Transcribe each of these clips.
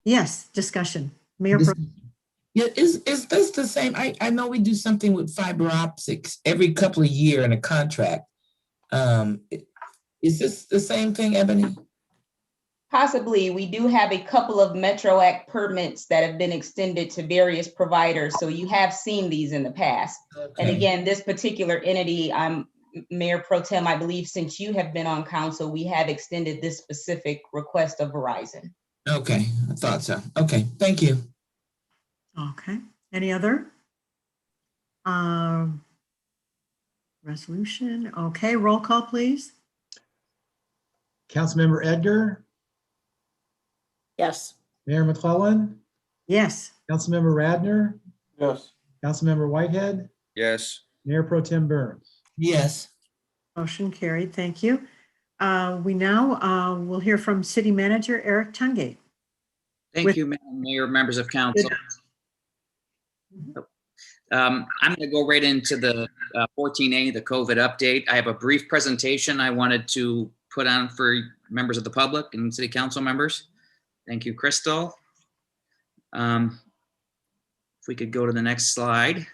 Yes, discussion. Mayor This- Pro. Yeah, is this the same? I know we do something with fiber optics every couple of years in a contract. Is this the same thing, Ebony? Possibly, we do have a couple of Metro Act permits that have been extended to various providers. So you have seen these in the past. Okay. And again, this particular entity, Mayor Pro Tem, I believe since you have been on council, we have extended this specific request of Verizon. Okay, I thought so. Okay, thank you. Okay. Any other? Resolution. Okay, roll call, please. Councilmember Edgar, Yes. Mayor McClellan, Yes. Councilmember Radner, Yes. Councilmember Whitehead, Yes. Mayor Pro Tem Burns. Yes. Motion carried. Thank you. We now will hear from City Manager Eric Tungate. Thank you, Madam Mayor, members of council. I'm going to go right into the 14A, the COVID update. I have a brief presentation I wanted to put on for members of the public and city council members. Thank you, Crystal. If we could go to the next slide.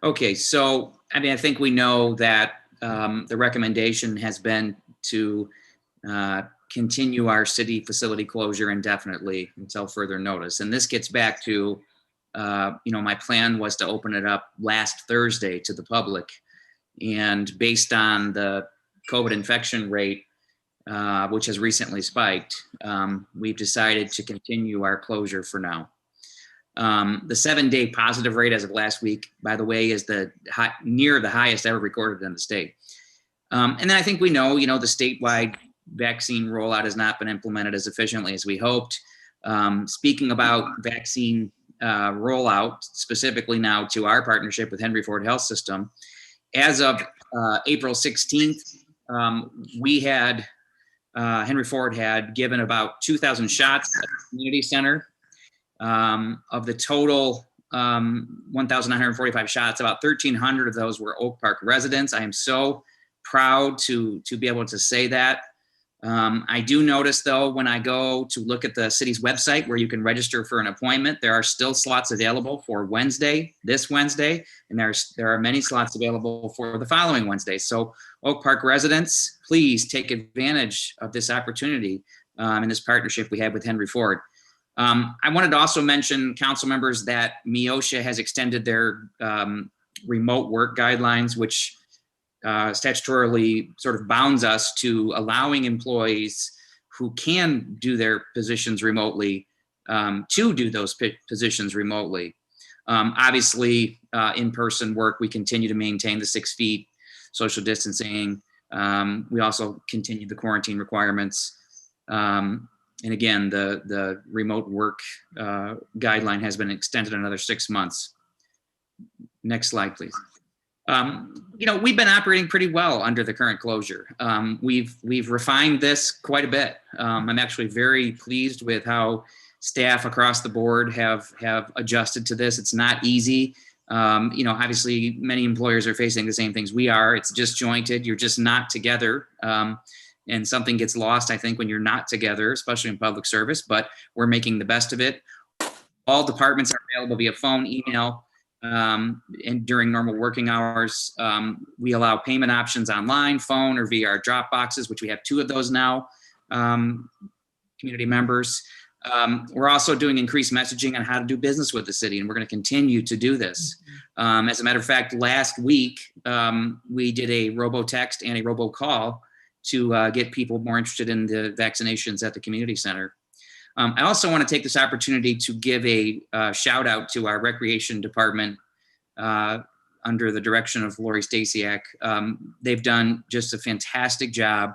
Okay, so I think we know that the recommendation has been to continue our city facility closure indefinitely until further notice. And this gets back to, my plan was to open it up last Thursday to the public. And based on the COVID infection rate, which has recently spiked, we've decided to continue our closure for now. The 7-day positive rate as of last week, by the way, is near the highest ever recorded in the state. And then I think we know, the statewide vaccine rollout has not been implemented as efficiently as we hoped. Speaking about vaccine rollout, specifically now to our partnership with Henry Ford Health System, as of April 16th, Henry Ford had given about 2,000 shots at the community center. Of the total 1,945 shots, about 1,300 of those were Oak Park residents. I am so proud to be able to say that. I do notice, though, when I go to look at the city's website where you can register for an appointment, there are still slots available for this Wednesday, and there are many slots available for the following Wednesday. So Oak Park residents, please take advantage of this opportunity in this partnership we have with Henry Ford. I wanted to also mention, council members, that MIOSHA has extended their remote work guidelines, which statutorily sort of bounds us to allowing employees who can do their positions remotely to do those positions remotely. Obviously, in-person work, we continue to maintain the 6 feet social distancing. We also continue the quarantine requirements. And again, the remote work guideline has been extended another 6 months. Next slide, please. We've been operating pretty well under the current closure. We've refined this quite a bit. I'm actually very pleased with how staff across the board have adjusted to this. It's not easy. Obviously many employers are facing the same things we are. It's disjointed. You're just not together. And something gets lost, I think, when you're not together, especially in public service, but we're making the best of it. All departments are available via phone, email, and during normal working hours. We allow payment options online, phone, or via our drop boxes, which we have 2 of those now, community members. We're also doing increased messaging on how to do business with the city, and we're going to continue to do this. As a matter of fact, last week, we did a robo-text and a robo-call to get people more interested in the vaccinations at the community center. I also want to take this opportunity to give a shout out to our recreation department under the direction of Lori Stasiak. They've done just a fantastic job,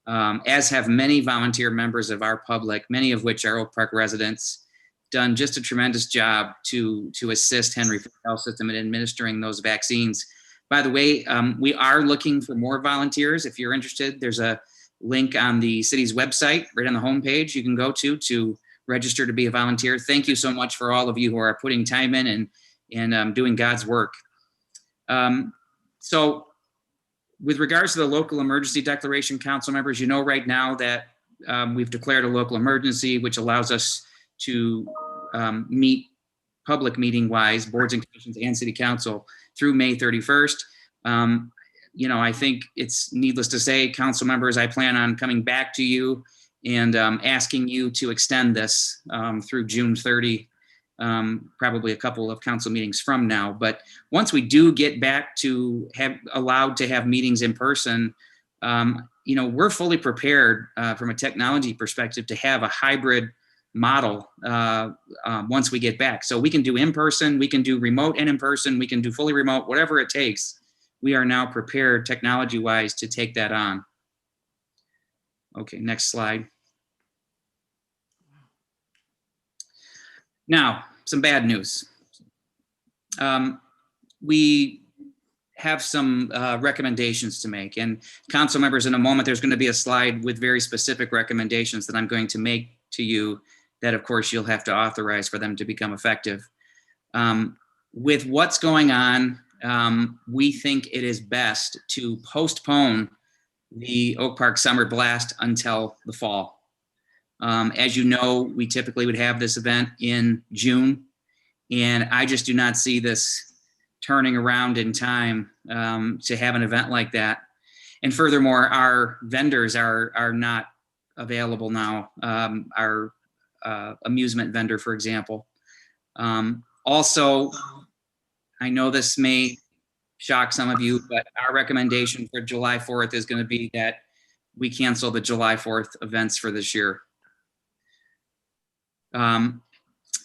as have many volunteer members of our public, many of which are Oak Park residents, done just a tremendous job to assist Henry Ford Health System in administering those vaccines. By the way, we are looking for more volunteers. If you're interested, there's a link on the city's website, right on the homepage, you can go to register to be a volunteer. Thank you so much for all of you who are putting time in and doing God's work. So with regards to the local emergency declaration, council members, right now that we've declared a local emergency, which allows us to meet public meeting wise, boards and commissions and city council through May 31st. I think it's needless to say, council members, I plan on coming back to you and asking you to extend this through June 30, probably a couple of council meetings from now. But once we do get back to allowed to have meetings in person, we're fully prepared from a technology perspective to have a hybrid model once we get back. So we can do in person, we can do remote and in person, we can do fully remote, whatever it takes. We are now prepared technology wise to take that on. Okay, next slide. Now, some bad news. We have some recommendations to make, and council members, in a moment, there's going to be a slide with very specific recommendations that I'm going to make to you that, of course, you'll have to authorize for them to become effective. With what's going on, we think it is best to postpone the Oak Park Summer Blast until the fall. As you know, we typically would have this event in June, and I just do not see this turning around in time to have an event like that. And furthermore, our vendors are not available now. Our amusement vendor, for example. Also, I know this may shock some of you, but our recommendation for July 4th is going to be that we cancel the July 4th events for this year. And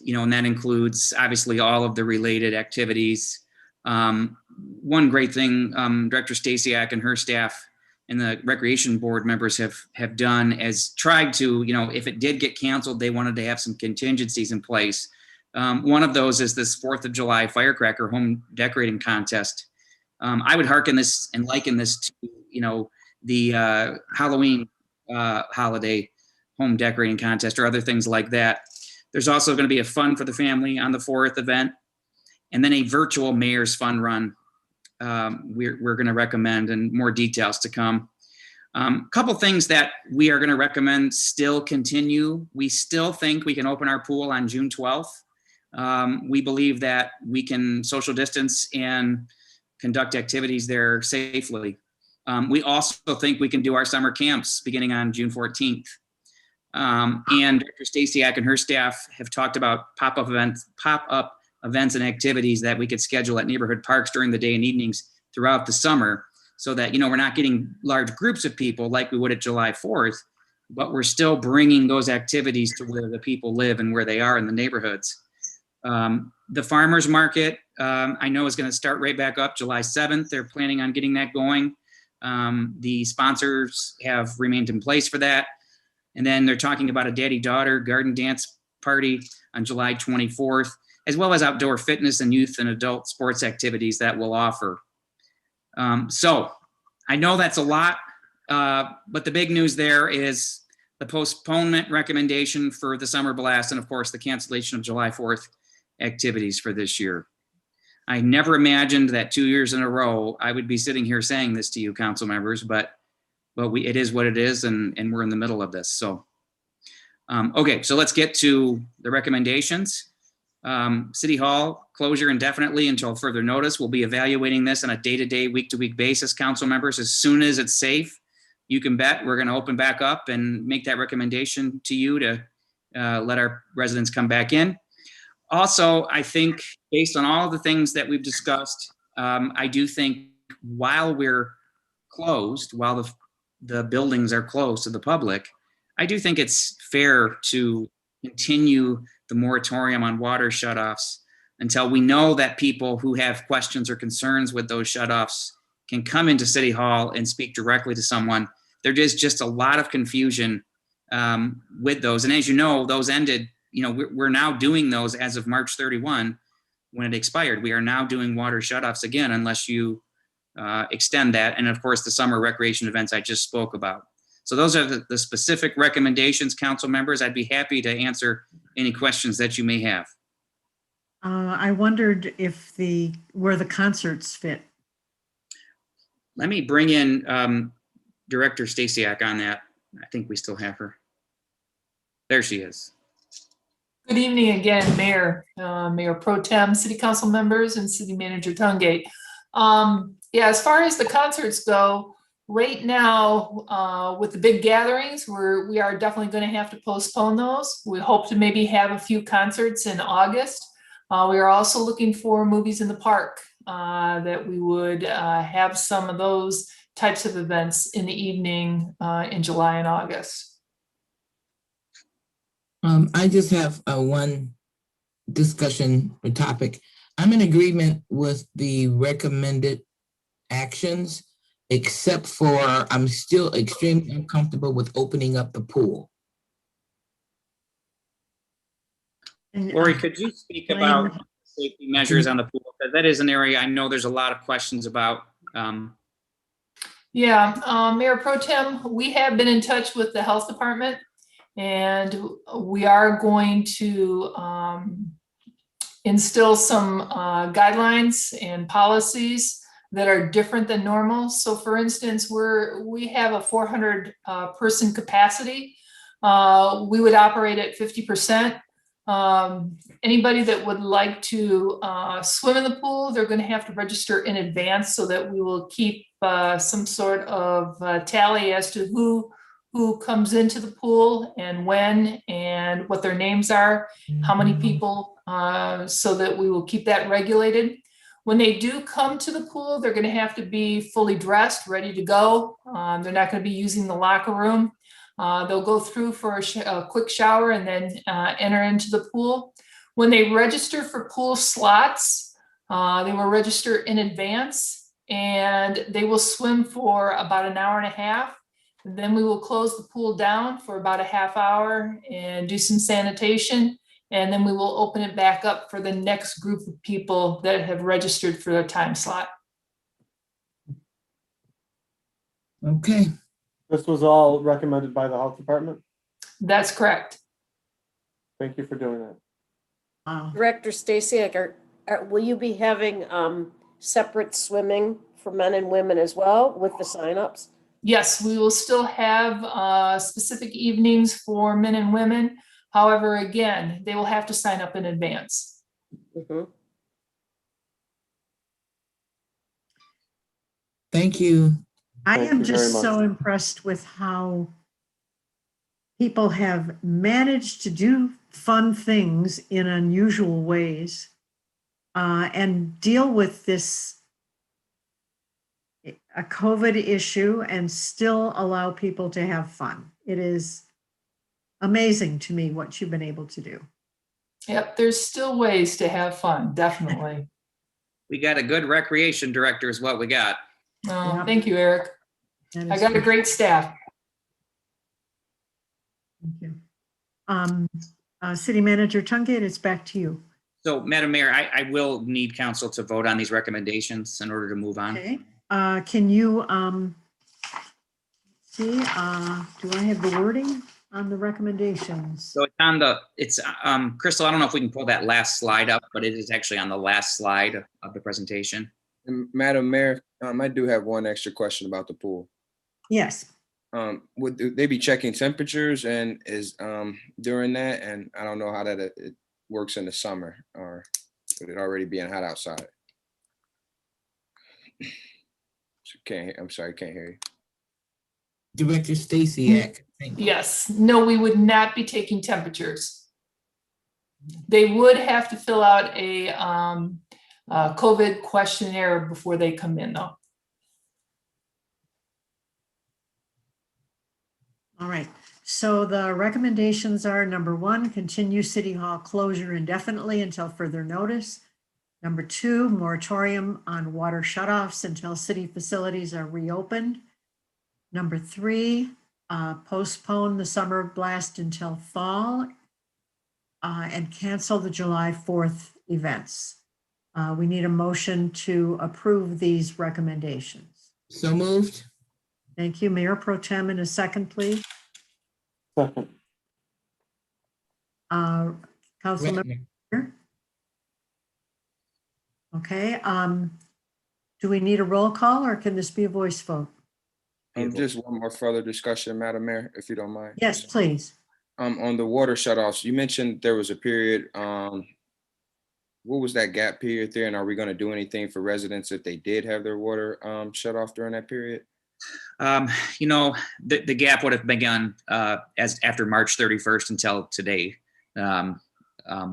that includes obviously all of the related activities. One great thing Director Stasiak and her staff and the Recreation Board members have done is tried to, if it did get canceled, they wanted to have some contingencies in place. One of those is this 4th of July Firecracker home decorating contest. I would hearken this and liken this to, the Halloween holiday home decorating contest or other things like that. There's also going to be a fun for the family on the 4th event, and then a virtual mayor's fun run. We're going to recommend, and more details to come. Couple things that we are going to recommend still continue. We still think we can open our pool on June 12th. We believe that we can social distance and conduct activities there safely. We also think we can do our summer camps beginning on June 14th. And Dr. Stasiak and her staff have talked about pop-up events and activities that we could schedule at neighborhood parks during the day and evenings throughout the summer, so that, we're not getting large groups of people like we would at July 4th, but we're still bringing those activities to where the people live and where they are in the neighborhoods. The farmers market, I know is going to start right back up July 7th. They're planning on getting that going. The sponsors have remained in place for that. And then they're talking about a daddy-daughter garden dance party on July 24th, as well as outdoor fitness and youth and adult sports activities that we'll offer. So I know that's a lot, but the big news there is the postponement recommendation for the summer blast, and of course the cancellation of July 4th activities for this year. I never imagined that 2 years in a row I would be sitting here saying this to you, council members, but it is what it is, and we're in the middle of this. So, okay, so let's get to the recommendations. City Hall closure indefinitely until further notice. We'll be evaluating this on a day-to-day, week-to-week basis, council members. As soon as it's safe, you can bet we're going to open back up and make that recommendation to you to let our residents come back in. Also, I think based on all the things that we've discussed, I do think while we're closed, while the buildings are closed to the public, I do think it's fair to continue the moratorium on water shutoffs until we know that people who have questions or concerns with those shutoffs can come into City Hall and speak directly to someone. There is just a lot of confusion with those. And as you know, those ended, we're now doing those as of March 31 when it expired. We are now doing water shutoffs again, unless you extend that. And of course, the summer recreation events I just spoke about. So those are the specific recommendations, council members. I'd be happy to answer any questions that you may have. I wondered if where the concerts fit. Let me bring in Director Stasiak on that. I think we still have her. There she is. Good evening again, Mayor, Mayor Pro Tem, City Council members, and City Manager Tungate. Yeah, as far as the concerts go, right now, with the big gatherings, we are definitely going to have to postpone those. We hope to maybe have a few concerts in August. We are also looking for movies in the park, that we would have some of those types of events in the evening in July and August. I just have one discussion or topic. I'm in agreement with the recommended actions, except for I'm still extremely uncomfortable with opening up the pool. And, Lori, could you speak about safety measures on the pool? Because that is an area I know there's a lot of questions about. Yeah, Mayor Pro Tem, we have been in touch with the health department, and we are going to instill some guidelines and policies that are different than normal. So for instance, we have a 400 person capacity. We would operate at 50%. Anybody that would like to swim in the pool, they're going to have to register in advance so that we will keep some sort of tally as to who comes into the pool and when and what their names are, how many people, so that we will keep that regulated. When they do come to the pool, they're going to have to be fully dressed, ready to go. They're not going to be using the locker room. They'll go through for a quick shower and then enter into the pool. When they register for pool slots, they will register in advance, and they will swim for about an hour and a half. Then we will close the pool down for about a half hour and do some sanitation. And then we will open it back up for the next group of people that have registered for their time slot. Okay. This was all recommended by the health department. That's correct. Thank you for doing that. wow. Director Stasiak, will you be having separate swimming for men and women as well with the signups? Yes, we will still have specific evenings for men and women. However, again, they will have to sign up in advance. Mhm. Thank you. I Thank am you very just much. so impressed with how people have managed to do fun things in unusual ways and deal with this a COVID issue and still allow people to have fun. It is amazing to me what you've been able to do. Yep, there's still ways to have fun, definitely. We got a good recreation director is what we got. Yeah. Thank you, Eric. That I is got a true. great staff. Thank you. City Manager Tungate, it's back to you. So, Madam Mayor, I will need council to vote on these recommendations in order to move on. Okay. Can you see, do I have the wording on the recommendations? So it's Crystal, I don't know if we can pull that last slide up, but it is actually on the last slide of the presentation. And Madam Mayor, I do have one extra question about the pool. Yes. Would they be checking temperatures and is during that? And I don't know how that it works in the summer, or would it already being hot outside? I'm sorry, can't hear you. Director Stasiak. Thank you. Yes, no, we would not be taking temperatures. They would have to fill out a COVID questionnaire before they come in, though. All right. So the recommendations are: number one, continue City Hall closure indefinitely until further notice. Number two, moratorium on water shutoffs until city facilities are reopened. Number three, postpone the summer blast until fall and cancel the July 4th events. We need a motion to approve these recommendations. So moved. Thank you. Mayor Pro Tem, in a second, please. Second. Councilmember. Okay. Do we need a roll call or can this be a voice vote? Just one more further discussion, Madam Mayor, if you don't mind. Yes, please. On the water shutoffs, you mentioned there was a period, what was that gap period there? And are we gonna do anything for residents if they did have their water, shut off during that period? The gap would have begun as after March 31st until today.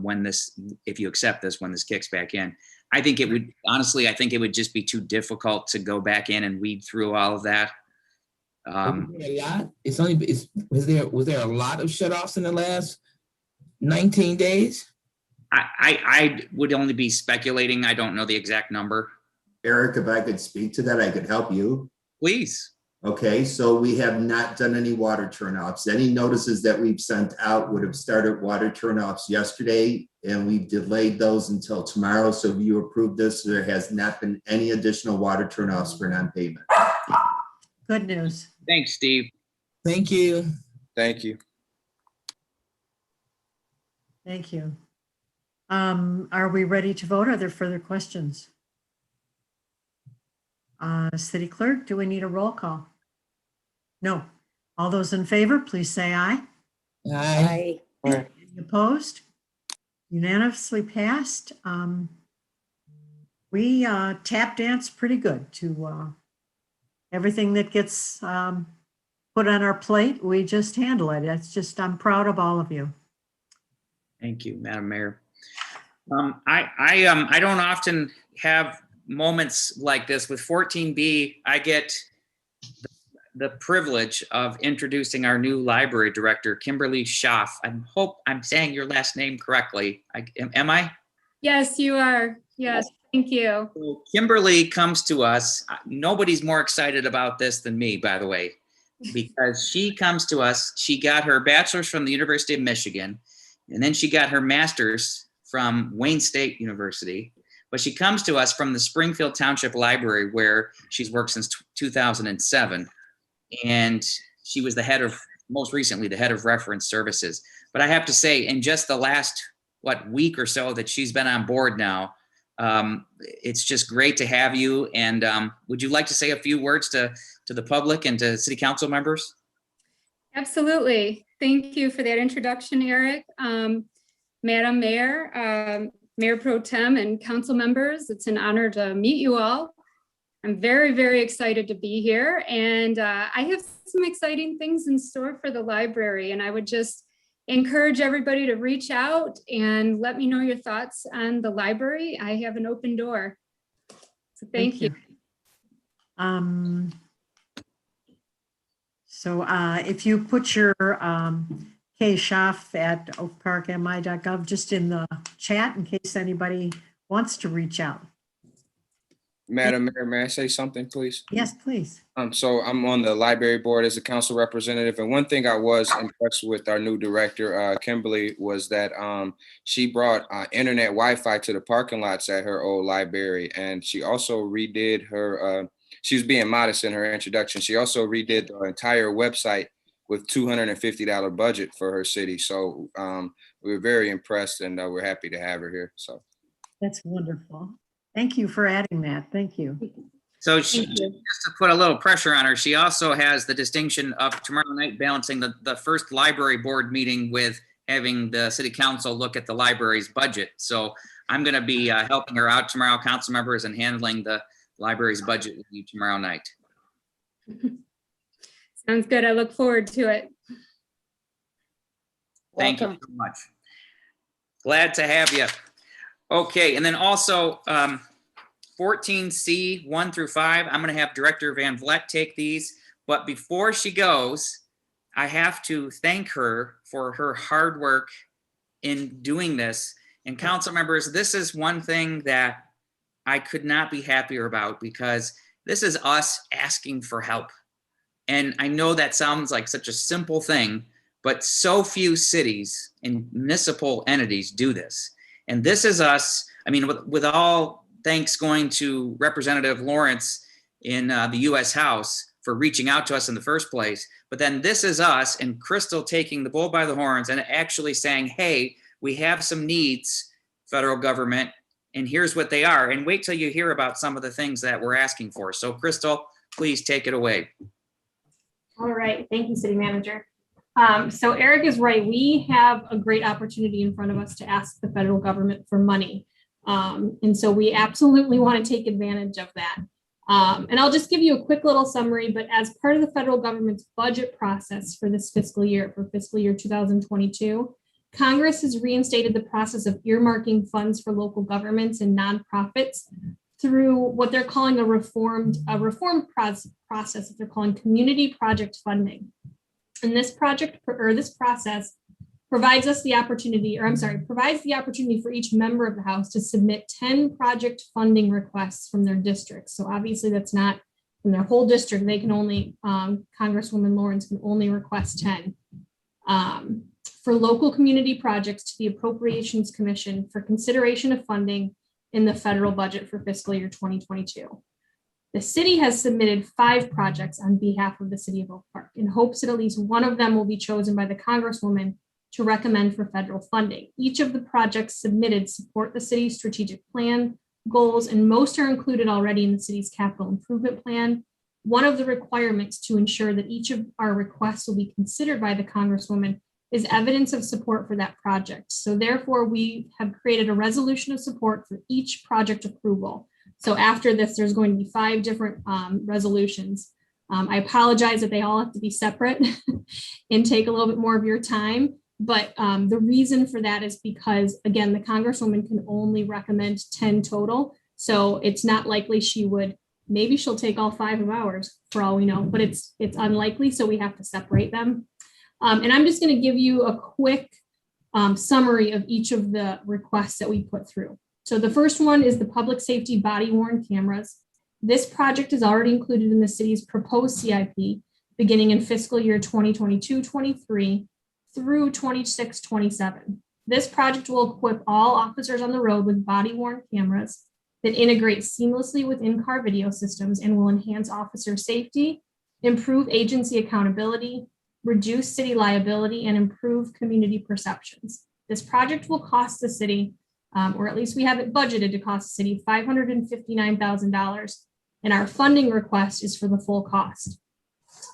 When this, if you accept this, when this kicks back in, I think it would, honestly, I think it would just be too difficult to go back in and weed through all of that. Was there a lot? Was there a lot of shutoffs in the last 19 days? I would only be speculating. I don't know the exact number. Eric, if I could speak to that, I could help you. Please. Okay, so we have not done any water turnoffs. Any notices that we've sent out would have started water turnoffs yesterday, and we've delayed those until tomorrow. So if you approve this, there has not been any additional water turnoffs for non-payment. Good news. Thanks, Steve. Thank you. Thank you. Thank you. Are we ready to vote? Are there further questions? City Clerk, do we need a roll call? No. All those in favor, please say aye. Aye. Aye. Any opposed? Unanimously passed. We tap dance pretty good to everything that gets put on our plate. We just handle it. It's just, I'm proud of all of you. Thank you, Madam Mayor. I don't often have moments like this. With 14B, I get the privilege of introducing our new library director, Kimberly Schaaf. I hope I'm saying your last name correctly. Am I? Yes, you are. Yes, thank you. So Kimberly comes to us. Nobody's more excited about this than me, by the way, because she comes to us. She got her bachelor's from the University of Michigan, and then she got her master's from Wayne State University. But she comes to us from the Springfield Township Library, where she's worked since 2007. And she was most recently, the head of reference services. But I have to say, in just the last, week or so that she's been on board now, it's just great to have you. And would you like to say a few words to the public and to city council members? Absolutely. Thank you for that introduction, Eric. Madam Mayor, Mayor Pro Tem and council members, it's an honor to meet you all. I'm very, very excited to be here, and I have some exciting things in store for the library, and I would just encourage everybody to reach out and let me know your thoughts on the library. I have an open door. So thank you. So if you put your Schaaf at oakparkmi.gov just in the chat in case anybody wants to reach out. Madam Mayor, may I say something, please? Yes, please. So I'm on the library board as a council representative, and one thing I was impressed with our new director, Kimberly, was that she brought internet Wi-Fi to the parking lots at her old library, and she also redid her. She was being modest in her introduction. She also redid the entire website with $250 budget for her city. So we were very impressed, and we're happy to have her here. So that's wonderful. Thank you for adding that. Thank you. So just to put a little pressure on her, she also has the distinction of tomorrow night balancing the first library board meeting with having the city council look at the library's budget. So I'm going to be helping her out tomorrow, council members, and handling the library's budget with you tomorrow night. Sounds good. I look forward to it. Thank you so much. Glad to have you. Okay, and then also 14C 1 through 5, I'm going to have Director Van Vleck take these. But before she goes, I have to thank her for her hard work in doing this. And council members, this is one thing that I could not be happier about, because this is us asking for help. And I know that sounds like such a simple thing, but so few cities and municipal entities do this. And this is us. I mean, with all thanks going to Representative Lawrence in the U.S. House for reaching out to us in the first place. But then this is us and Crystal taking the bull by the horns and actually saying, hey, we have some needs, federal government, and here's what they are. And wait till you hear about some of the things that we're asking for. So Crystal, please take it away. All right. Thank you, City Manager. So Eric is right. We have a great opportunity in front of us to ask the federal government for money. And so we absolutely want to take advantage of that. And I'll just give you a quick little summary, but as part of the federal government's budget process for this fiscal year, for fiscal year 2022, Congress has reinstated the process of earmarking funds for local governments and nonprofits through what they're calling a reformed process that they're calling community project funding. And this process provides us the opportunity, provides the opportunity for each member of the House to submit 10 project funding requests from their districts. So obviously that's not from their whole district. They can only, Congresswoman Lawrence can only request 10 for local community projects to the Appropriations Commission for consideration of funding in the federal budget for fiscal year 2022. The city has submitted 5 projects on behalf of the city of Oak Park in hopes that at least one of them will be chosen by the Congresswoman to recommend for federal funding. Each of the projects submitted support the city's strategic plan, goals, and most are included already in the city's capital improvement plan. One of the requirements to ensure that each of our requests will be considered by the Congresswoman is evidence of support for that project. So therefore, we have created a resolution of support for each project approval. So after this, there's going to be 5 different resolutions. I apologize that they all have to be separate and take a little bit more of your time. But the reason for that is because, again, the Congresswoman can only recommend 10 total. So it's not likely she would, maybe she'll take all 5 of ours for all we know, but it's unlikely. So we have to separate them. And I'm just going to give you a quick summary of each of the requests that we put through. So the first one is the public safety body worn cameras. This project is already included in the city's proposed CIP beginning in fiscal year 2022-23 through 26-27. This project will equip all officers on the road with body worn cameras that integrate seamlessly with in-car video systems and will enhance officer safety, improve agency accountability, reduce city liability, and improve community perceptions. This project will cost the city, or at least we have it budgeted to cost the city, $559,000, and our funding request is for the full cost.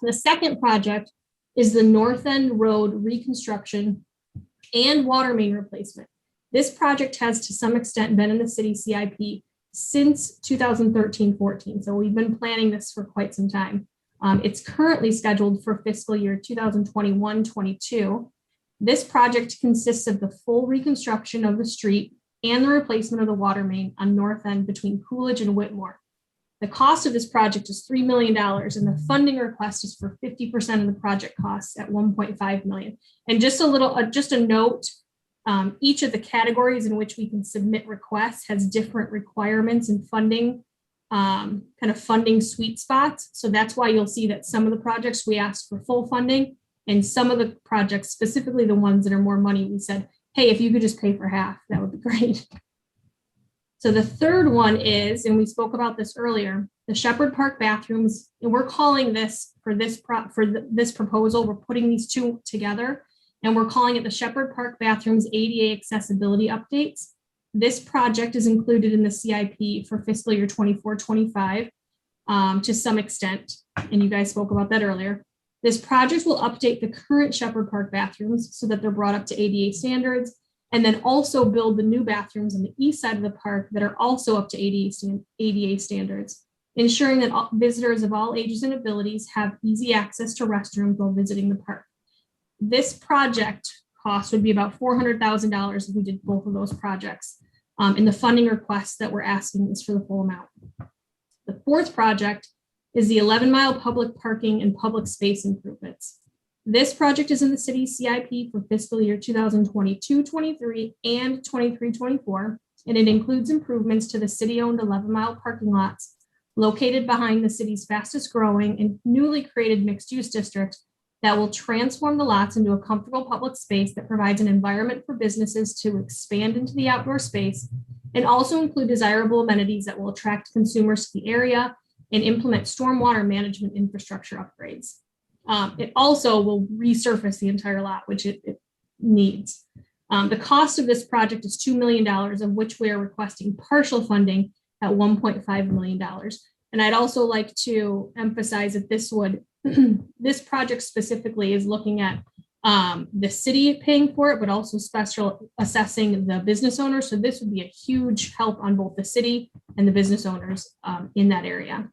The second project is the North End Road reconstruction and water main replacement. This project has to some extent been in the city CIP since 2013-14, so we've been planning this for quite some time. It's currently scheduled for fiscal year 2021-22. This project consists of the full reconstruction of the street and the replacement of the water main on North End between Coolidge and Whitmore. The cost of this project is $3 million, and the funding request is for 50% of the project costs at $1.5 million. And just a note, each of the categories in which we can submit requests has different requirements and funding, kind of funding sweet spots. So that's why you'll see that some of the projects we asked for full funding, and some of the projects, specifically the ones that are more money, we said, hey, if you could just pay for half, that would be great. So the third one is, and we spoke about this earlier, the Shepherd Park bathrooms, and we're calling this for this proposal, we're putting these 2 together, and we're calling it the Shepherd Park bathrooms ADA accessibility updates. This project is included in the CIP for fiscal year 24-25 to some extent, and you guys spoke about that earlier. This project will update the current Shepherd Park bathrooms so that they're brought up to ADA standards, and then also build the new bathrooms on the east side of the park that are also up to ADA standards, ensuring that visitors of all ages and abilities have easy access to restrooms while visiting the park. This project cost would be about $400,000 if we did both of those projects. And the funding request that we're asking is for the full amount. The fourth project is the 11-mile public parking and public space improvements. This project is in the city's CIP for fiscal year 2022-23 and 23-24, and it includes improvements to the city-owned 11-mile parking lots located behind the city's fastest growing and newly created mixed-use district that will transform the lots into a comfortable public space that provides an environment for businesses to expand into the outdoor space, and also include desirable amenities that will attract consumers to the area and implement stormwater management infrastructure upgrades. It also will resurface the entire lot, which it needs. The cost of this project is $2 million, of which we are requesting partial funding at $1.5 million. And I'd also like to emphasize that this project specifically is looking at the city paying for it, but also special assessing the business owner. So this would be a huge help on both the city and the business owners in that area.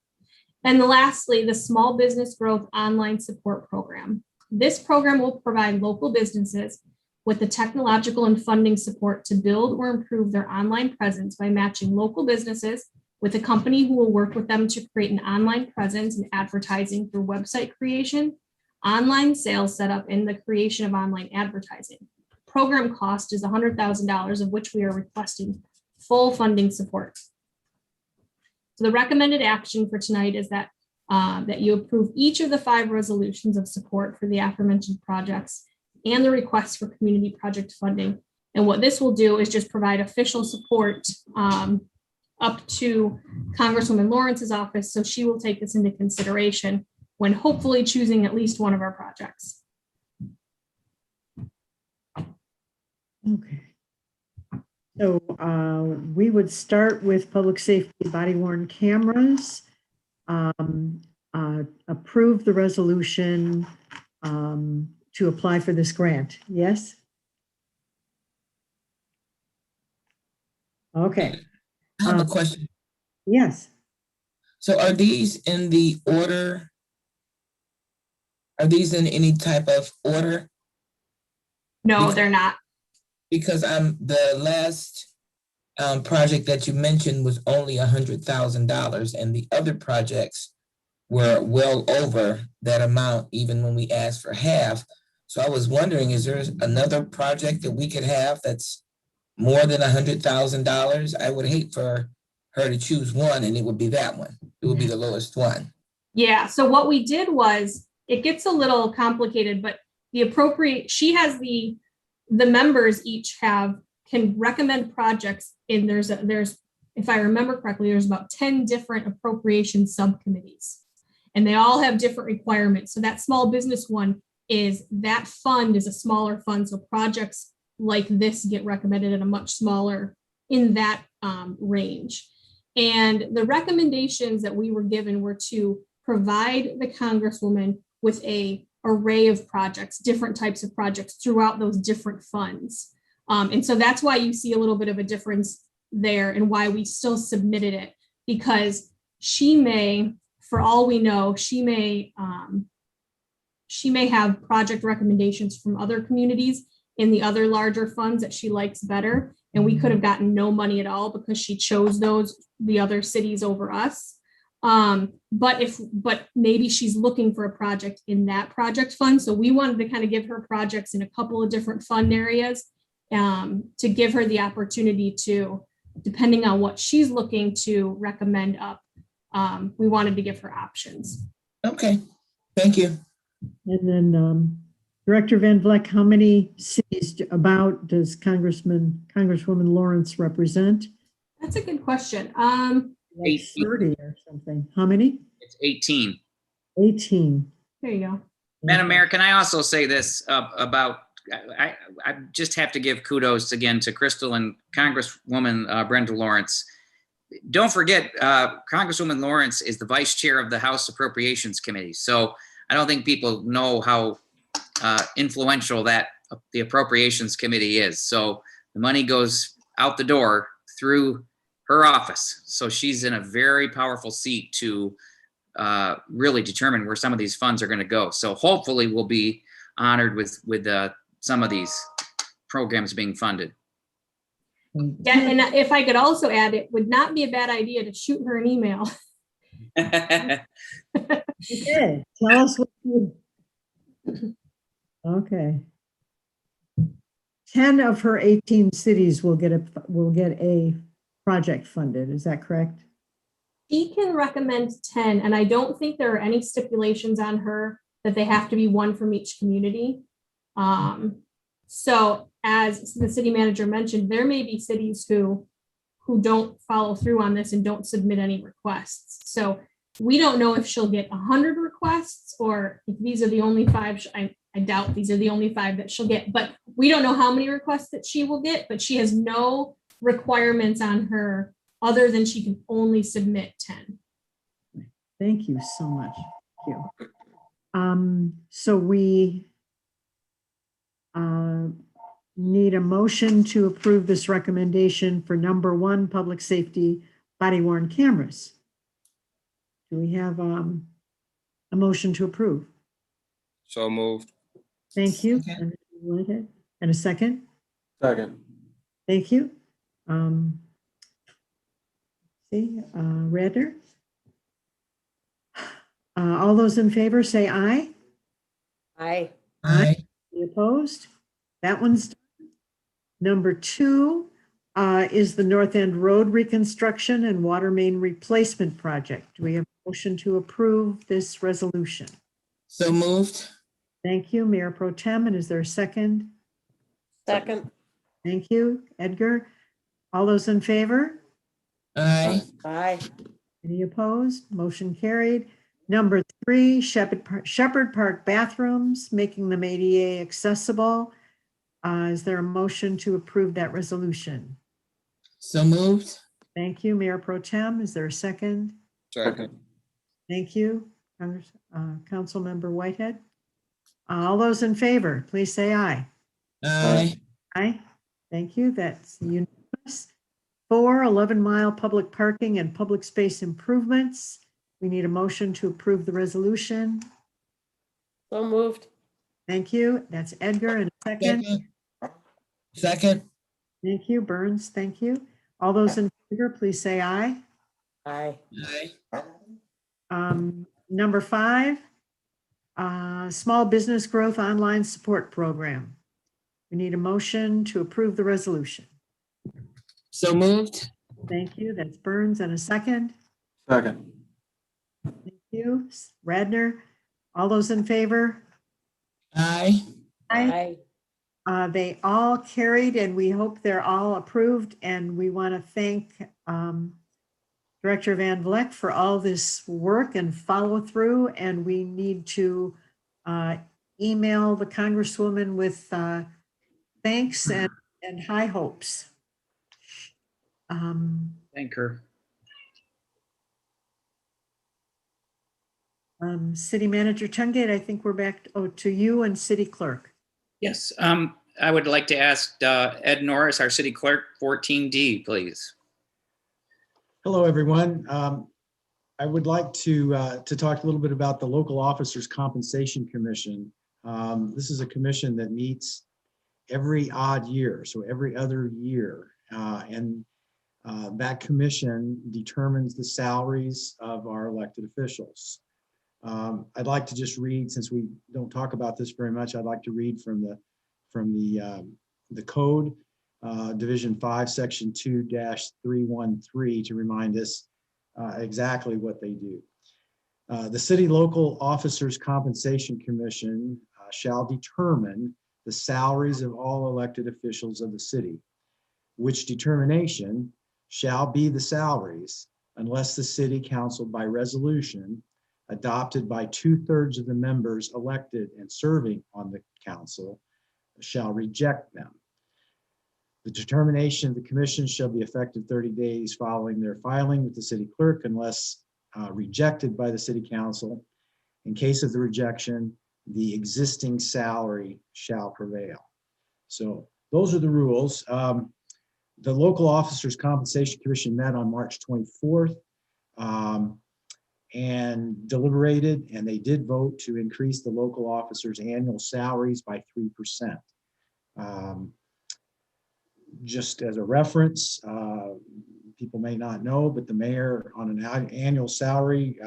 And lastly, the Small Business Growth Online Support Program. This program will provide local businesses with the technological and funding support to build or improve their online presence by matching local businesses with a company who will work with them to create an online presence and advertising through website creation, online sales setup, and the creation of online advertising. Program cost is $100,000, of which we are requesting full funding support. So the recommended action for tonight is that that you approve each of the 5 resolutions of support for the aforementioned projects and the requests for community project funding. And what this will do is just provide official support up to Congresswoman Lawrence's office, so she will take this into consideration when hopefully choosing at least one of our projects. Okay. So we would start with public safety body worn cameras. Approve the resolution to apply for this grant. Yes? Okay. I have a question. Yes. So are these in the order? Are these in any type of order? No, they're not. Because the last project that you mentioned was only $100,000, and the other projects were well over that amount, even when we asked for half. So I was wondering, is there another project that we could have that's more than $100,000? I would hate for her to choose one, and it would be that one. It would be the lowest one. Yeah, so what we did was, it gets a little complicated, but she has the members each can recommend projects, and there's, if I remember correctly, there's about 10 different appropriation subcommittees, and they all have different requirements. So that small business one that fund is a smaller fund. So projects like this get recommended at a much smaller in that range. And the recommendations that we were given were to provide the Congresswoman with an array of projects, different types of projects throughout those different funds. And so that's why you see a little bit of a difference there and why we still submitted it, because she may, for all we know, she may have project recommendations from other communities in the other larger funds that she likes better. And we could have gotten no money at all because she chose the other cities over us. But maybe she's looking for a project in that project fund. So we wanted to kind of give her projects in a couple of different fund areas to give her the opportunity to, depending on what she's looking to recommend up, we wanted to give her options. Okay, thank you. And then Director Van Vleck, how many cities does Congresswoman Lawrence represent? That's a good question. Like 30 or something. How many? It's 18. 18. There you go. Madam Mayor, can I also say this about, I just have to give kudos again to Crystal and Congresswoman Brenda Lawrence. Don't forget, Congresswoman Lawrence is the vice chair of the House Appropriations Committee. So I don't think people know how influential the Appropriations Committee is. So the money goes out the door through her office. So she's in a very powerful seat to really determine where some of these funds are going to go. So hopefully we'll be honored with some of these programs being funded. Yeah, and if I could also add, it would not be a bad idea to shoot her an email. Okay, tell us what you. Okay. 10 of her 18 cities will get a project funded. Is that correct? She can recommend 10, and I don't think there are any stipulations on her that they have to be one from each community. So as the city manager mentioned, there may be cities who don't follow through on this and don't submit any requests. So we don't know if she'll get 100 requests or if these are the only 5. I doubt these are the only 5 that she'll get, but we don't know how many requests that she will get, but she has no requirements on her other than she can only submit 10. Thank you so much. Thank you. So we Need a motion to approve this recommendation for number 1, public safety body worn cameras. Do we have a motion to approve? So moved. Thank you. Second. And a second? Second. Thank you. Redder? All those in favor say aye. Aye. Aye. Any opposed? That one's done. Number 2 is the North End Road Reconstruction and Water Main Replacement Project. Do we have a motion to approve this resolution? So moved. Thank you, Mayor Pro Tem. And is there a second? Second. Thank you, Edgar. All those in favor? Aye. Aye. Any opposed? Motion carried. Number 3, Shepherd Park bathrooms, making them ADA accessible. Is there a motion to approve that resolution? So moved. Thank you, Mayor Pro Tem. Is there a second? Second. Thank you, Councilmember Whitehead. All those in favor, please say aye. Aye. Aye. Thank you. That's unanimous. 4, 11-mile public parking and public space improvements. We need a motion to approve the resolution. So moved. Thank you. That's Edgar. And a second. Second. Second. Thank you, Burns. Thank you. All those in favor, please say aye. Aye. Aye. Number 5, Small Business Growth Online Support Program. We need a motion to approve the resolution. So moved. Thank you. That's Burns. And a second. Second. Thank you. Radner. All those in favor? Aye. Aye. They all carried, and we hope they're all approved. And we want to thank Director Van Vleck for all this work and follow through. And we need to email the Congresswoman with thanks and high hopes. Thank her. City Manager Tungate, I think we're back to you and City Clerk. Yes, I would like to ask Ed Norris, our city clerk, 14D, please. Hello, everyone. I would like to talk a little bit about the Local Officers Compensation Commission. This is a commission that meets every odd year, so every other year. And that commission determines the salaries of our elected officials. I'd like to just read, since we don't talk about this very much, I'd like to read from the code, Division 5, Section 2-313, to remind us exactly what they do. The City Local Officers Compensation Commission shall determine the salaries of all elected officials of the city, which determination shall be the salaries unless the City Council by resolution adopted by 2/3 of the members elected and serving on the council shall reject them. The determination of the commission shall be effective 30 days following their filing with the city clerk unless rejected by the city council. In case of the rejection, the existing salary shall prevail. So those are the rules. The Local Officers Compensation Commission met on March 24th. And deliberated, and they did vote to increase the local officers' annual salaries by 3%. Just as a reference, people may not know, but the mayor on an annual salary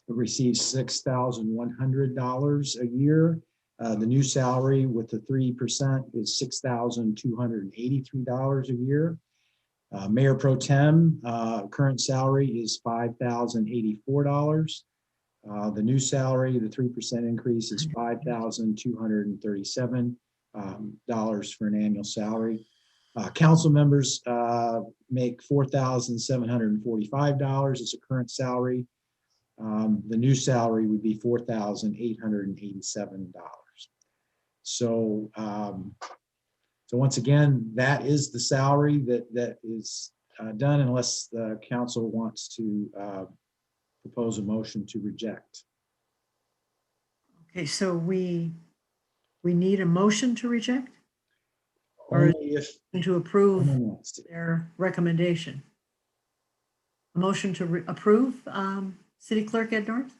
receives $6,100 a year. The new salary with the 3% is $6,283 a year. Mayor Pro Tem, current salary is $5,084. The new salary, the 3% increase, is $5,237 for an annual salary. Council members make $4,745 as a current salary. The new salary would be $4,887. So once again, that is the salary that is done unless the council wants to propose a motion to reject. Okay, so we we need a motion to reject or Only if to approve someone wants to. their recommendation. A motion to approve, City Clerk Ed North?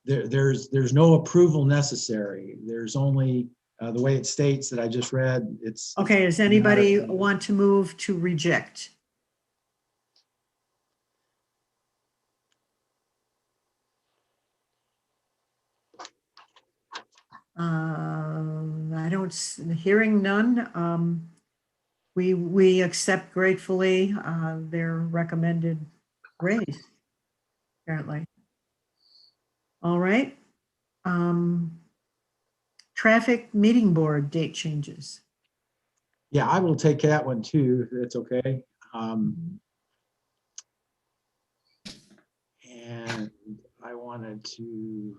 There's no approval necessary. There's only, the way it states that I just read, it's. Okay, does anybody want to move to reject? I don't, hearing none. We accept gratefully their recommended raise, apparently. All right. Traffic Meeting Board date changes. Yeah, I will take that one too, if that's okay. And I wanted to.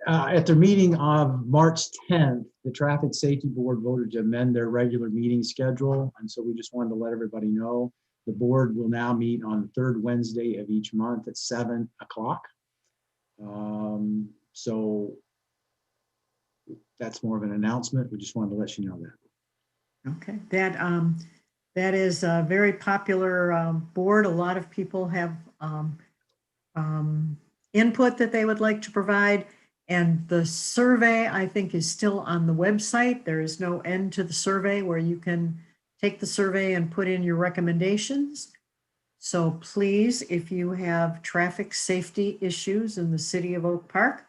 At their meeting on March 10th, the Traffic Safety Board voted to amend their regular meeting schedule. And so we just wanted to let everybody know the board will now meet on the third Wednesday of each month at 7 o'clock. So that's more of an announcement. We just wanted to let you know that. Okay, that is a very popular board. A lot of people have input that they would like to provide. And the survey, I think, is still on the website. There is no end to the survey where you can take the survey and put in your recommendations. So please, if you have traffic safety issues in the city of Oak Park,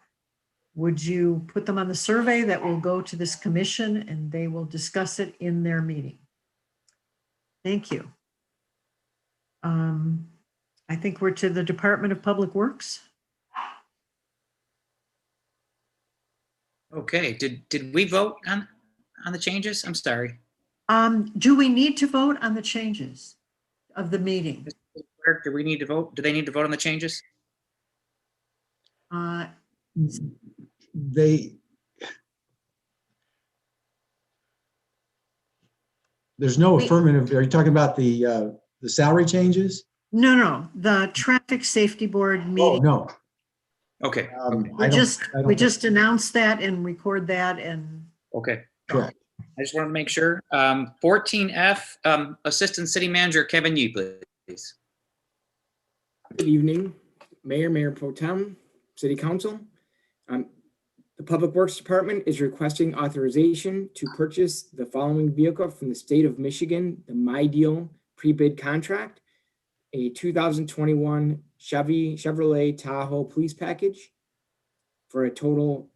would you put them on the survey that will go to this commission and they will discuss it in their meeting? Thank you. I think we're to the Department of Public Works. Okay, did we vote on the changes? I'm sorry. Do we need to vote on the changes of the meeting? Clerk, do we need to vote? Do they need to vote on the changes? There's no affirmative. Are you talking about the salary changes? No, the Traffic Safety Board Oh, meeting. no. Okay. We just announced that and record that and. Okay. Correct. I just wanted to make sure. 14F, Assistant City Manager Kevin Yee, please. Good evening, Mayor Pro Tem, City Council. The Public Works Department is requesting authorization to purchase the following vehicle from the state of Michigan, the My Deal pre-bid contract, a 2021 Chevrolet Tahoe police package for a total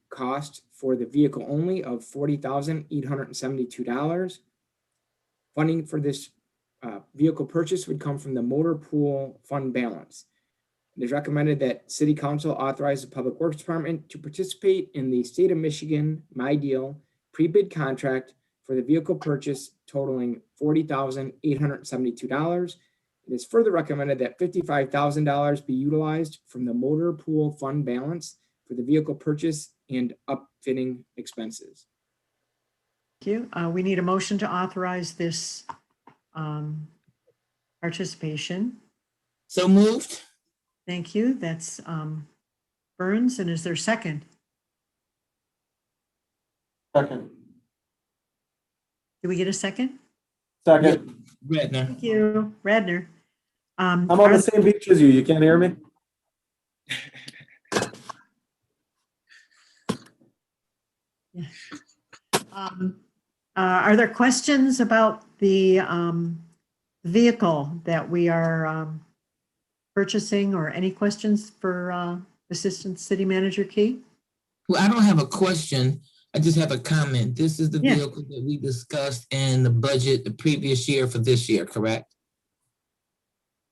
cost for the vehicle only of $40,872. Funding for this vehicle purchase would come from the motor pool fund balance. It is recommended that City Council authorize the Public Works Department to participate in the state of Michigan My Deal pre-bid contract for the vehicle purchase totaling $40,872. It is further recommended that $55,000 be utilized from the motor pool fund balance for the vehicle purchase and upfitting expenses. Thank you. We need a motion to authorize this participation. So moved. Thank you. That's Burns. And is there a second? Second. Did we get a second? Second. Redner. Thank you, Radner. I'm on the same beach as you. You can't hear me? Are there questions about the vehicle that we are purchasing, or any questions for Assistant City Manager Key? Well, I don't have a question. I just have a comment. This is the vehicle that we discussed in the budget the previous year for this year, correct?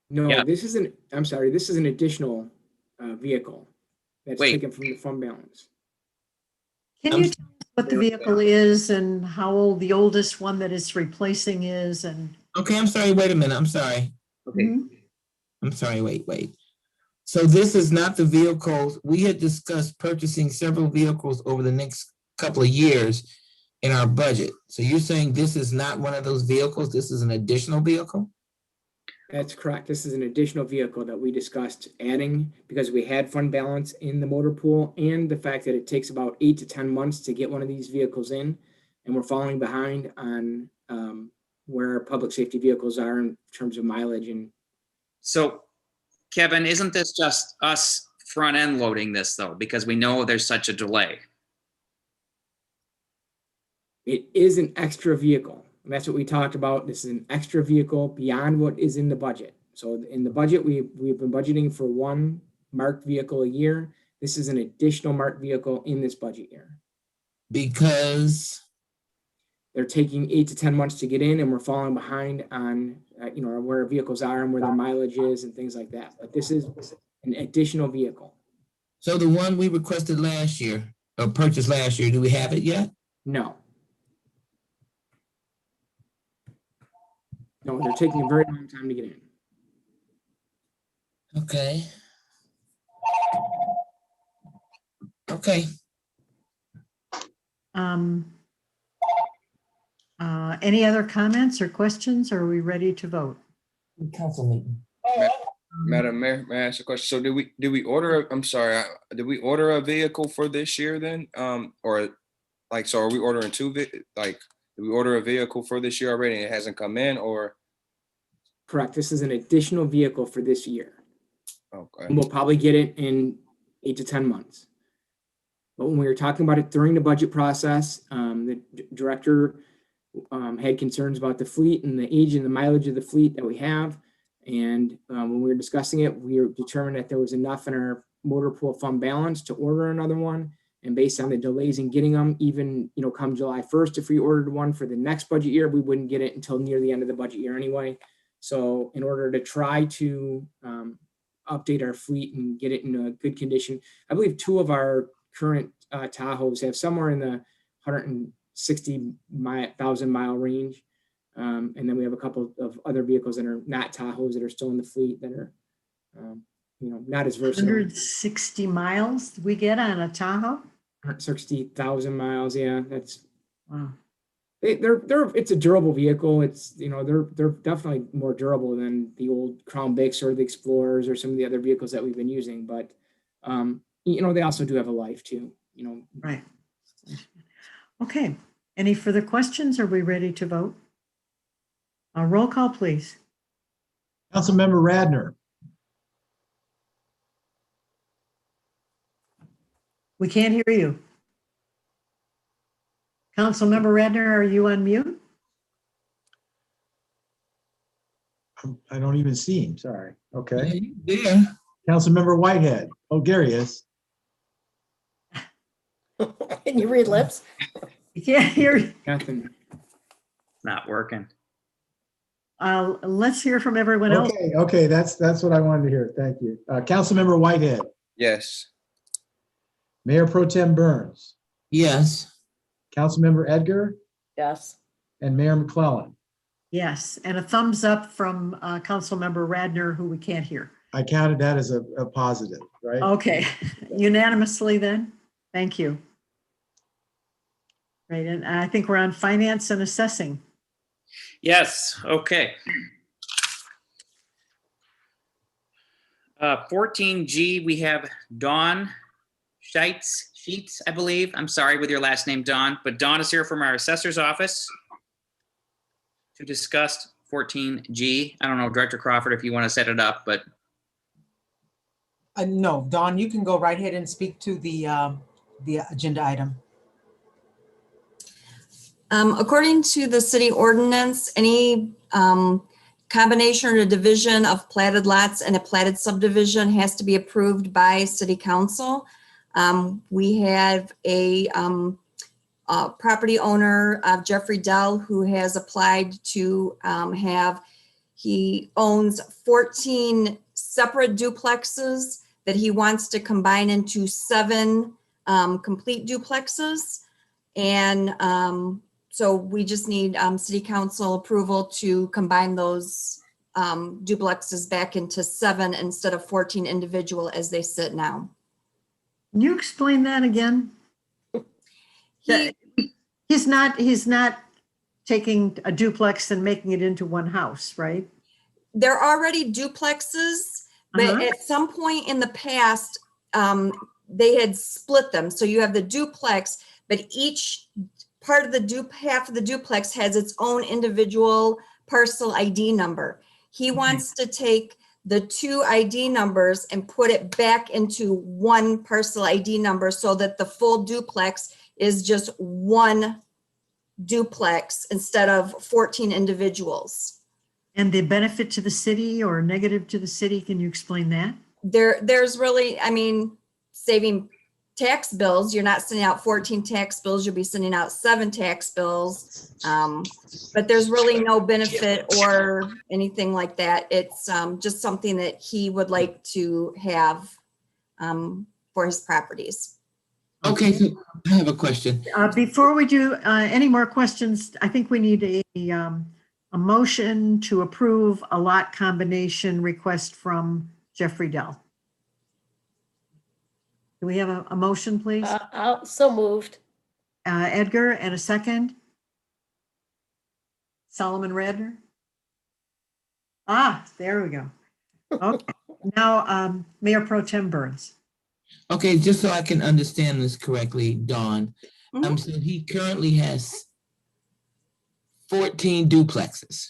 No, this isn't, I'm sorry, this is an additional vehicle that's taken from the fund balance. Can you tell us what the vehicle is and how old the oldest one that it's replacing is? And okay, I'm sorry, wait a minute, I'm sorry. Okay. I'm sorry, wait. So this is not the vehicles, we had discussed purchasing several vehicles over the next couple of years in our budget. So you're saying this is not one of those vehicles, this is an additional vehicle? That's correct. This is an additional vehicle that we discussed adding because we had fund balance in the motor pool and the fact that it takes about 8 to 10 months to get one of these vehicles in. And we're falling behind on where our public safety vehicles are in terms of mileage. And So Kevin, isn't this just us front end loading this though? Because we know there's such a delay. it is an extra vehicle. And that's what we talked about. This is an extra vehicle beyond what is in the budget. So in the budget, we've been budgeting for one marked vehicle a year. This is an additional marked vehicle in this budget year. Because They're taking 8 to 10 months to get in, and we're falling behind on, where our vehicles are and where their mileage is and things like that. But this is an additional vehicle. so the one we requested last year or purchased last year, do we have it yet? No. No, they're taking a very long time to get in. Okay. Okay. Any other comments or questions? Or are we ready to vote? Council meeting. Madam Mayor, may I ask a question? So did we order, did we order a vehicle for this year then? Or like, so are we ordering did we order a vehicle for this year already and it hasn't come in or? Correct. This is an additional vehicle for this year. Okay. And we'll probably get it in 8 to 10 months. But when we were talking about it during the budget process, the director had concerns about the fleet and the age and the mileage of the fleet that we have. And when we were discussing it, we were determined that there was enough in our motor pool fund balance to order another one. And based on the delays in getting them, even, come July 1st, if we ordered one for the next budget year, we wouldn't get it until near the end of the budget year anyway. So in order to try to update our fleet and get it in a good condition, I believe 2 of our current Tahoes have somewhere in the 160,000 mile range. And then we have a couple of other vehicles that are not Tahoes that are still in the fleet that are, not as versatile. 160 miles we get on a Tahoe? 160,000 miles. Yeah, that's wow. It's a durable vehicle. It's, they're definitely more durable than the old Crown Vics or the Explorers or some of the other vehicles that we've been using. But, they also do have a life too, Right. Okay. Any further questions? Are we ready to vote? Roll call, please. Councilmember Radner, We can't hear you. Councilmember Radner, are you on mute? I don't even see him, sorry. Okay. Yeah. Councilmember Whitehead. Oh, Gary is. Can you read lips? You can't hear you. nothing. Not working. Let's hear from everyone else. Okay, that's what I wanted to hear. Thank you. Councilmember Whitehead, Yes. Mayor Pro Tem Burns, Yes. Councilmember Edgar, Yes. and Mayor McClellan. Yes, and a thumbs up from Councilmember Radner, who we can't hear. I counted that as a positive, right? Okay, unanimously then. Thank you. Right, and I think we're on finance and assessing. Yes, okay. 14G, we have Dawn Sheets, I believe. I'm sorry with your last name, Dawn, but Dawn is here from our assessor's office to discuss 14G. I don't know, Director Crawford, if you want to set it up, but. No, Dawn, you can go right ahead and speak to the agenda item. According to the city ordinance, any combination or division of platted lots and a platted subdivision has to be approved by city council. We have a property owner, Jeffrey Dell, who has applied to he owns 14 separate duplexes that he wants to combine into 7 complete duplexes. And so we just need city council approval to combine those duplexes back into 7 instead of 14 individual as they sit now. Can you explain that again? He's not taking a duplex and making it into one house, right? they're already duplexes, but at some point in the past, they had split them. So you have the duplex, but each part of the half of the duplex has its own individual parcel ID number. He wants to take the two ID numbers and put it back into one parcel ID number so that the full duplex is just one duplex instead of 14 individuals. And the benefit to the city or negative to the city, can you explain that? There's really, I mean, saving tax bills. You're not sending out 14 tax bills, you'll be sending out 7 tax bills. But there's really no benefit or anything like that. It's just something that he would like to have for his properties. Okay, so I have a question. Before we do any more questions, I think we need a motion to approve a lot combination request from Jeffrey Dell. Do we have a motion, please? So moved. Edgar, and a second? Solomon Radner? There we go. Okay, now Mayor Pro Tem Burns. Okay, just so I can understand this correctly, Dawn. So he currently has 14 duplexes.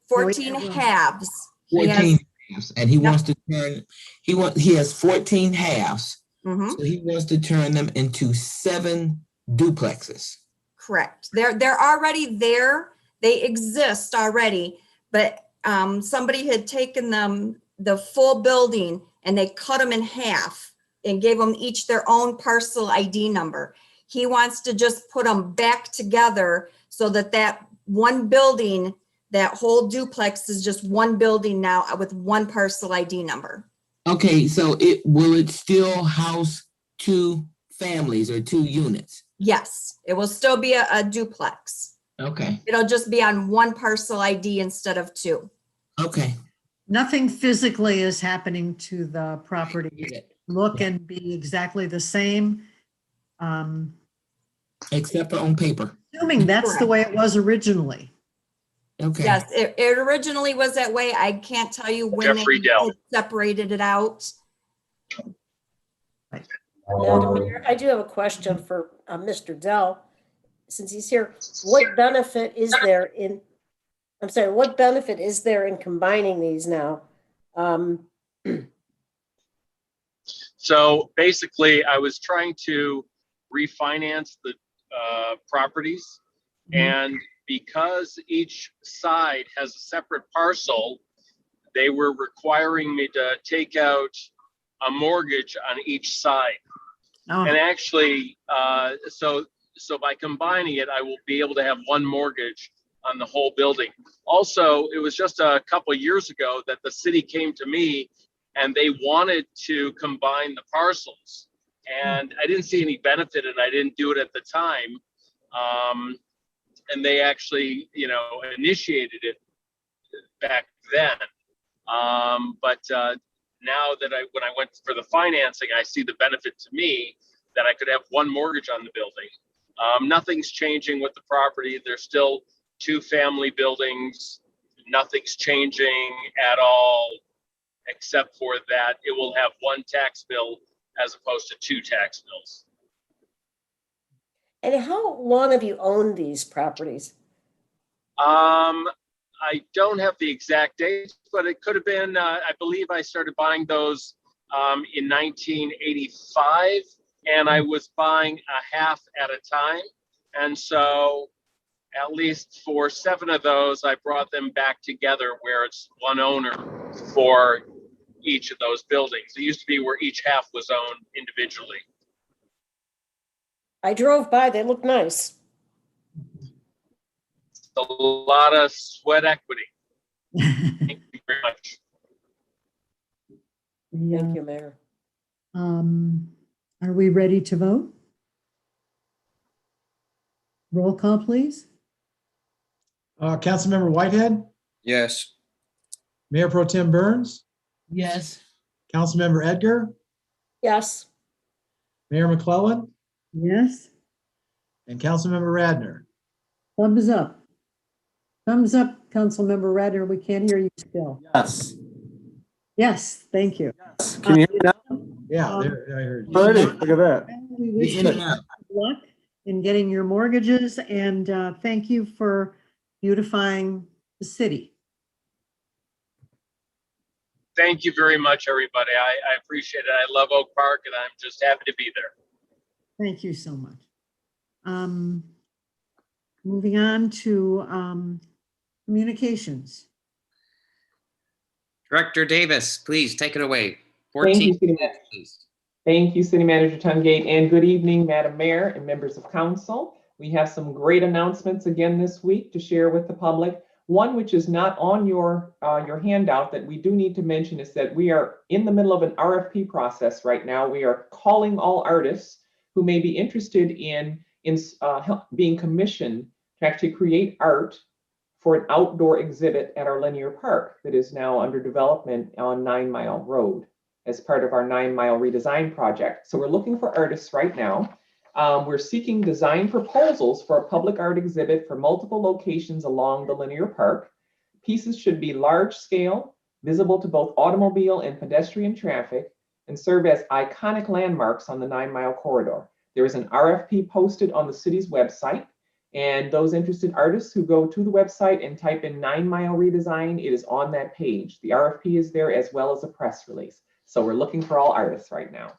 14 halves. 14 halves, and he wants to turn, he has 14 halves. So he wants to turn them into 7 duplexes. Correct. They're already there. They exist already, but somebody had taken the full building and they cut them in half and gave them each their own parcel ID number. He wants to just put them back together so that one building, that whole duplex is just one building now with one parcel ID number. Okay, so will it still house 2 families or 2 units? Yes, it will still be a duplex. Okay. It'll just be on one parcel ID instead of 2. Okay. Nothing physically is happening to the property. Look and be exactly the same. Except for on paper. Assuming that's the way it was originally. Okay. Yes, it originally was that way. I can't tell you when Jeffrey they Dell. separated it out. Madam Mayor, I do have a question for Mr. Dell, since he's here. What benefit is there in combining these now? So basically, I was trying to refinance the properties, and because each side has a separate parcel, they were requiring me to take out a mortgage on each side. And actually, so by combining it, I will be able to have one mortgage on the whole building. Also, it was just a couple of years ago that the city came to me and they wanted to combine the parcels. And I didn't see any benefit and I didn't do it at the time. And they actually, initiated it back then. But now that when I went for the financing, I see the benefit to me that I could have one mortgage on the building. Nothing's changing with the property. There's still 2 family buildings. Nothing's changing at all, except for that it will have 1 tax bill as opposed to 2 tax bills. And how long have you owned these properties? I don't have the exact date, but it could have been, I believe I started buying those in 1985, and I was buying a half at a time. And so at least for 7 of those, I brought them back together where it's one owner for each of those buildings. It used to be where each half was owned individually. I drove by, they look nice. A lot of sweat equity. Thank you very much. Thank you, Mayor. Are we ready to vote? Roll call, please. Councilmember Whitehead, Yes. Mayor Pro Tem Burns, Yes. Councilmember Edgar, Yes. Mayor McClellan, Yes, and Councilmember Radner. thumbs up. Thumbs up, Councilmember Redder. We can't hear you still. Yes. Yes, thank you. Can you hear me now? Yeah, there, I heard you. Alrighty, look at that. We wish you luck in getting your mortgages, and thank you for beautifying the city. Thank you very much, everybody. I appreciate it. I love Oak Park, and I'm just happy to be there. Thank you so much. Moving on to communications. Director Davis, please take it away. Thank you, 14 City minutes, please. Thank you, City Manager Tungate, and good evening, Madam Mayor and members of council. We have some great announcements again this week to share with the public. One which is not on your handout that we do need to mention is that we are in the middle of an RFP process right now. We are calling all artists who may be interested in being commissioned to actually create art for an outdoor exhibit at our linear park that is now under development on 9 Mile Road as part of our 9 Mile redesign project. So we're looking for artists right now. We're seeking design proposals for a public art exhibit for multiple locations along the linear park. Pieces should be large scale, visible to both automobile and pedestrian traffic, and serve as iconic landmarks on the 9 Mile corridor. There is an RFP posted on the city's website, and those interested artists who go to the website and type in 9 Mile redesign, it is on that page. The RFP is there as well as a press release. So we're looking for all artists right now.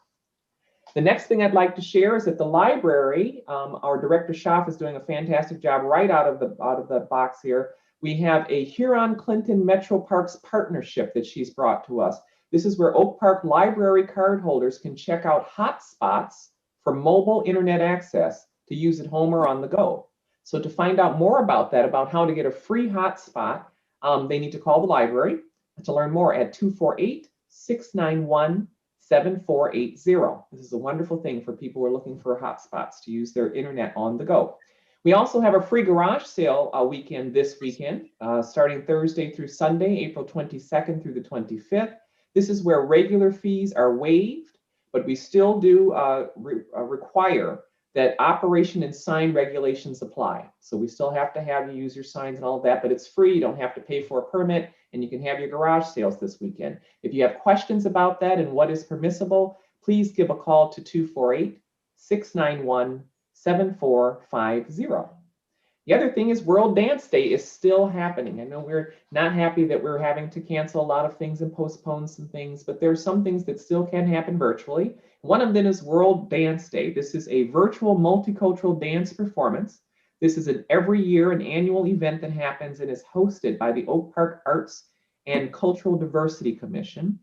The next thing I'd like to share is that the library, our director Schaaf is doing a fantastic job right out of the box here. We have a Huron Clinton Metro Parks partnership that she's brought to us. This is where Oak Park library card holders can check out hotspots for mobile internet access to use at home or on the go. So to find out more about that, about how to get a free hotspot, they need to call the library to learn more at 248-691-7480. This is a wonderful thing for people who are looking for hotspots to use their internet on the go. We also have a free garage sale weekend this weekend, starting Thursday through Sunday, April 22nd through the 25th. This is where regular fees are waived, but we still do require that operation and sign regulations apply. So we still have to have you use your signs and all of that, but it's free. You don't have to pay for a permit, and you can have your garage sales this weekend. If you have questions about that and what is permissible, please give a call to 248-691-7450. The other thing is World Dance Day is still happening. I know we're not happy that we're having to cancel a lot of things and postpone some things, but there are some things that still can happen virtually. One of them is World Dance Day. This is a virtual multicultural dance performance. This is an annual event that happens and is hosted by the Oak Park Arts and Cultural Diversity Commission.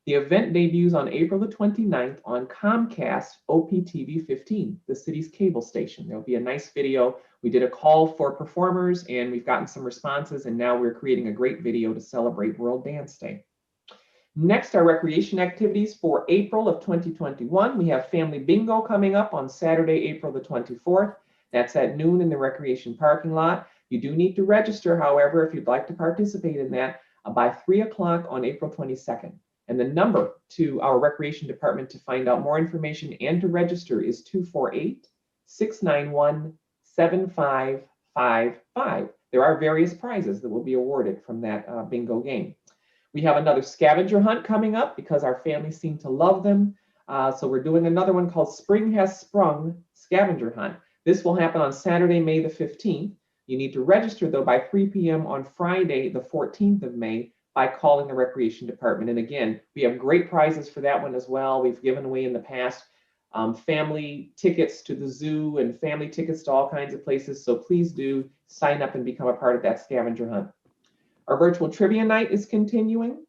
The event debuts on April the 29th on Comcast OPTV 15, the city's cable station. There'll be a nice video. We did a call for performers and we've gotten some responses, and now we're creating a great video to celebrate World Dance Day. Next, our recreation activities for April of 2021. We have Family Bingo coming up on Saturday, April the 24th. That's at noon in the recreation parking lot. You do need to register, however, if you'd like to participate in that by 3 o'clock on April 22nd. And the number to our recreation department to find out more information and to register is 248-691-7555. There are various prizes that will be awarded from that bingo game. We have another scavenger hunt coming up because our families seem to love them. So we're doing another one called Spring Has Sprung Scavenger Hunt. This will happen on Saturday, May the 15th. You need to register though by 3 p.m. on Friday, the 14th of May, by calling the recreation department. And again, we have great prizes for that one as well. We've given away in the past family tickets to the zoo and family tickets to all kinds of places. So please do sign up and become a part of that scavenger hunt. Our virtual trivia night is continuing.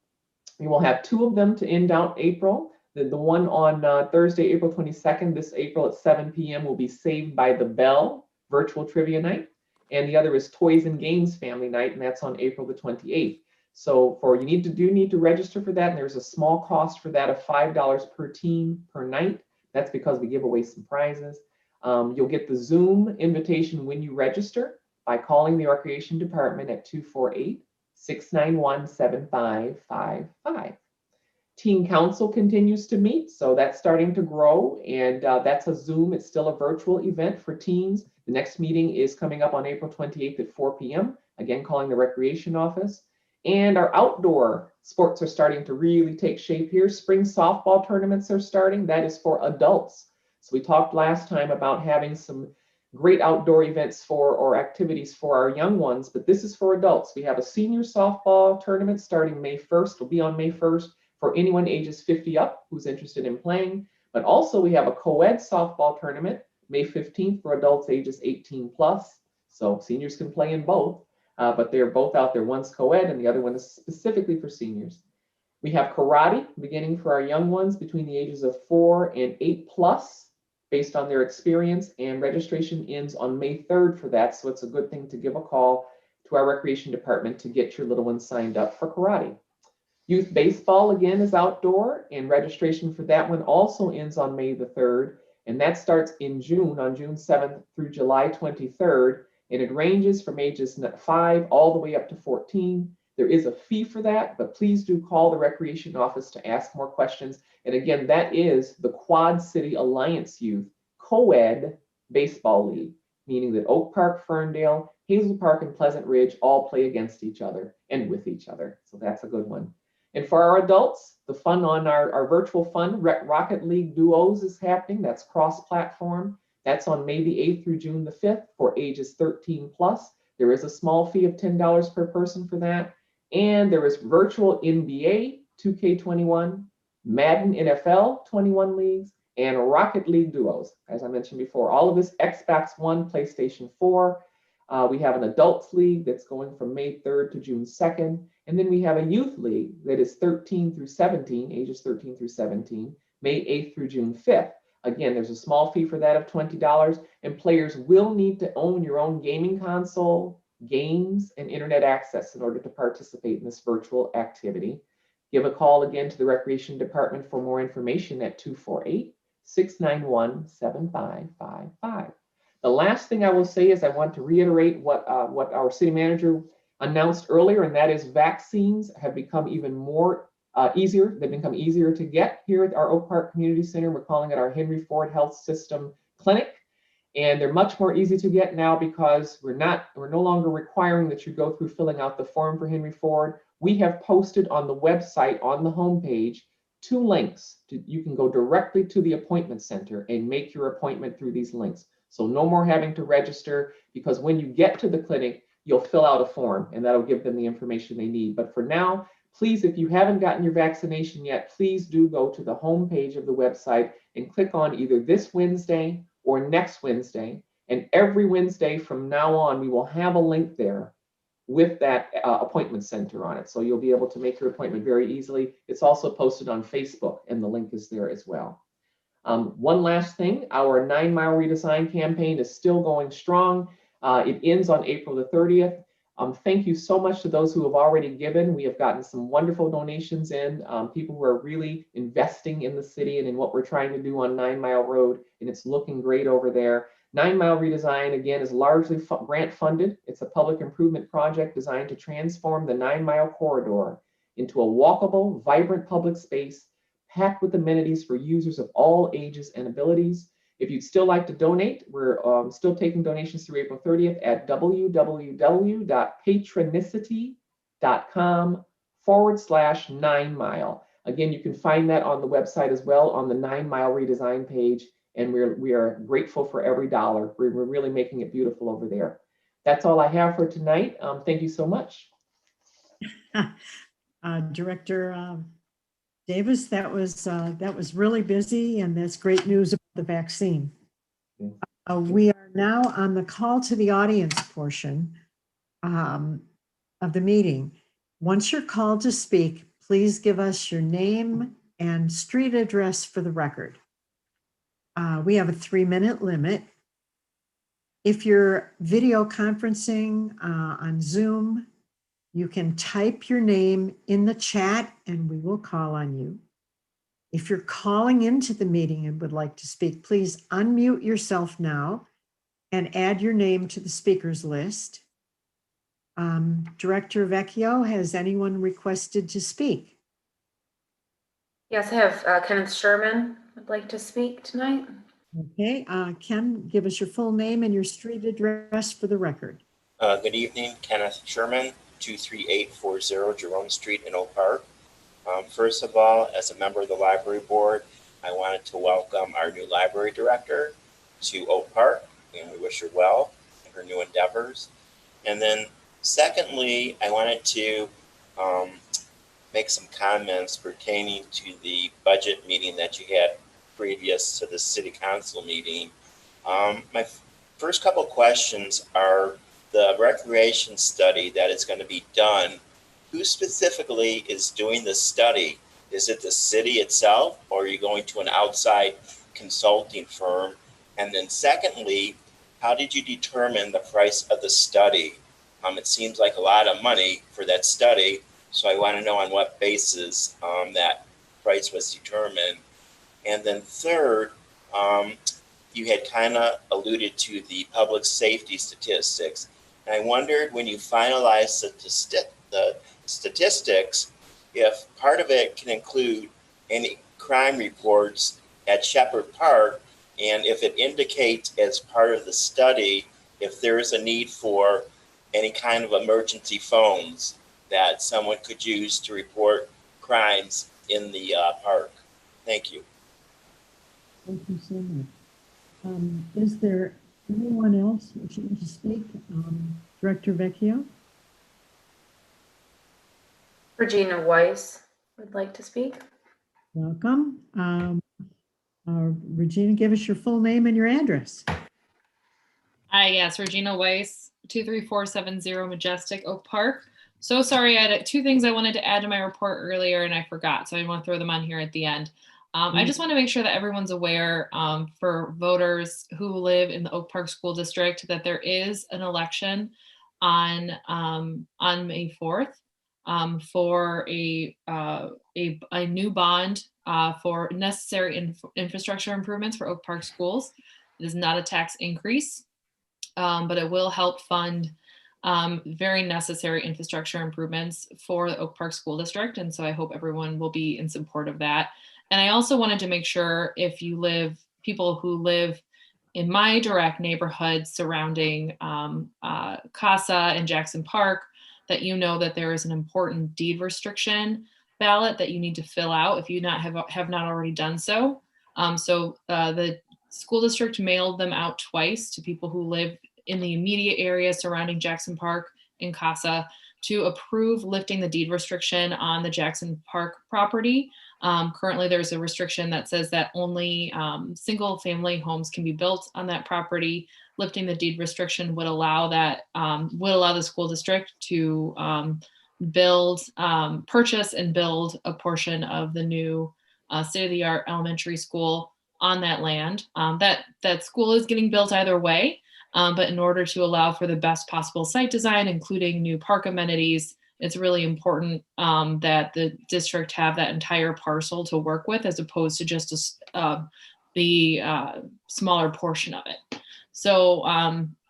We will have 2 of them to end out April. The one on Thursday, April 22nd, this April at 7 p.m. will be Saved by the Bell virtual trivia night. And the other is Toys and Games Family Night, and that's on April the 28th. So you need to register for that, and there's a small cost for that of $5 per team per night. That's because we give away some prizes. You'll get the Zoom invitation when you register by calling the recreation department at 248-691-7555. Teen Council continues to meet, so that's starting to grow, and that's a Zoom. It's still a virtual event for teens. The next meeting is coming up on April 28th at 4 p.m. again, calling the recreation office. And our outdoor sports are starting to really take shape here. Spring softball tournaments are starting. That is for adults. So we talked last time about having some great outdoor events or activities for our young ones, but this is for adults. We have a senior softball tournament starting May 1st. It'll be on May 1st for anyone ages 50 up who's interested in playing. But also we have a co-ed softball tournament May 15th for adults ages 18 plus. So seniors can play in both, but they're both out there. One's co-ed and the other one is specifically for seniors. We have karate beginning for our young ones between the ages of 4 and 8 plus, based on their experience, and registration ends on May 3rd for that. So it's a good thing to give a call to our recreation department to get your little ones signed up for karate. Youth baseball again is outdoor, and registration for that one also ends on May the 3rd. And that starts in June, on June 7th through July 23rd. And it ranges from ages 5 all the way up to 14. There is a fee for that, but please do call the recreation office to ask more questions. And again, that is the Quad City Alliance Youth Co-ed Baseball League, meaning that Oak Park, Ferndale, Hazel Park, and Pleasant Ridge all play against each other and with each other. So that's a good one. And for our adults, the fun on our virtual fun, Rocket League Duos is happening. That's cross-platform. That's on May the 8th through June the 5th for ages 13 plus. There is a small fee of $10 per person for that. And there is virtual NBA 2K21, Madden NFL 21 leagues, and Rocket League Duos. As I mentioned before, all of this Xbox One, PlayStation 4. We have an adults league that's going from May 3rd to June 2nd. And then we have a youth league that is 13 through 17, ages 13 through 17, May 8th through June 5th. Again, there's a small fee for that of $20, and players will need to own your own gaming console, games, and internet access in order to participate in this virtual activity. Give a call again to the Recreation Department for more information at 248-691-7555. The last thing I will say is I want to reiterate what our city manager announced earlier, and that is vaccines have become even more easier. They've become easier to get here at our Oak Park Community Center. We're calling it our Henry Ford Health System Clinic. And they're much more easy to get now because we're no longer requiring that you go through filling out the form for Henry Ford. We have posted on the website on the homepage 2 links. You can go directly to the appointment center and make your appointment through these links. So no more having to register, because when you get to the clinic, you'll fill out a form and that'll give them the information they need. But for now, please, if you haven't gotten your vaccination yet, please do go to the homepage of the website and click on either this Wednesday or next Wednesday. And every Wednesday from now on, we will have a link there with that appointment center on it. So you'll be able to make your appointment very easily. It's also posted on Facebook and the link is there as well. One last thing, our 9 Mile Redesign campaign is still going strong. It ends on April the 30th. Thank you so much to those who have already given. We have gotten some wonderful donations in, people who are really investing in the city and in what we're trying to do on 9 Mile Road, and it's looking great over there. 9 Mile Redesign, again, is largely grant funded. It's a public improvement project designed to transform the 9 Mile corridor into a walkable, vibrant public space packed with amenities for users of all ages and abilities. If you'd still like to donate, we're still taking donations through April 30th at www.patronicity.com/9 Mile. Again, you can find that on the website as well on the 9 Mile Redesign page. And we are grateful for every dollar. We're really making it beautiful over there. That's all I have for tonight. Thank you so much. Director Davis, that was really busy, and that's great news about the vaccine. We are now on the call to the audience portion of the meeting. Once you're called to speak, please give us your name and street address for the record. We have a 3-minute limit. If you're video conferencing on Zoom, you can type your name in the chat and we will call on you. If you're calling into the meeting and would like to speak, please unmute yourself now and add your name to the speakers list. Director Vecchio, has anyone requested to speak? Yes, I have Kenneth Sherman would like to speak tonight. Okay, Ken, give us your full name and your street address for the record. Good evening, Kenneth Sherman, 23840 Jerome Street in Oak Park. First of all, as a member of the library board, I wanted to welcome our new library director to Oak Park, and we wish her well in her new endeavors. And then secondly, I wanted to make some comments pertaining to the budget meeting that you had previous to the city council meeting. My first couple questions are the recreation study that is going to be done. Who specifically is doing the study? Is it the city itself, or are you going to an outside consulting firm? And then secondly, how did you determine the price of the study? It seems like a lot of money for that study, so I want to know on what basis that price was determined. And then third, you had kind of alluded to the public safety statistics. And I wondered, when you finalized the statistics, if part of it can include any crime reports at Shepherd Park, and if it indicates as part of the study if there is a need for any kind of emergency phones that someone could use to report crimes in the park. Thank you. Thank you so much. Is there anyone else wishing to speak? Director Vecchio? Regina Weiss would like to speak. Welcome. Regina, give us your full name and your address. Hi, yes, Regina Weiss, 23470 Majestic Oak Park. So sorry, I had two things I wanted to add to my report earlier and I forgot, so I want to throw them on here at the end. I just want to make sure that everyone's aware for voters who live in the Oak Park School District that there is an election on May 4th for a new bond for necessary infrastructure improvements for Oak Park schools. It is not a tax increase, but it will help fund very necessary infrastructure improvements for the Oak Park School District. And so I hope everyone will be in support of that. And I also wanted to make sure if people who live in my direct neighborhood surrounding Casa and Jackson Park, that you know that there is an important deed restriction ballot that you need to fill out if you have not already done so. The school district mailed them out twice to people who live in the immediate area surrounding Jackson Park and Casa to approve lifting the deed restriction on the Jackson Park property. Currently, there's a restriction that says that only single family homes can be built on that property. Lifting the deed restriction would allow the school district to purchase and build a portion of the new state-of-the-art elementary school on that land. That school is getting built either way, but in order to allow for the best possible site design, including new park amenities, it's really important that the district have that entire parcel to work with, as opposed to just the smaller portion of it. So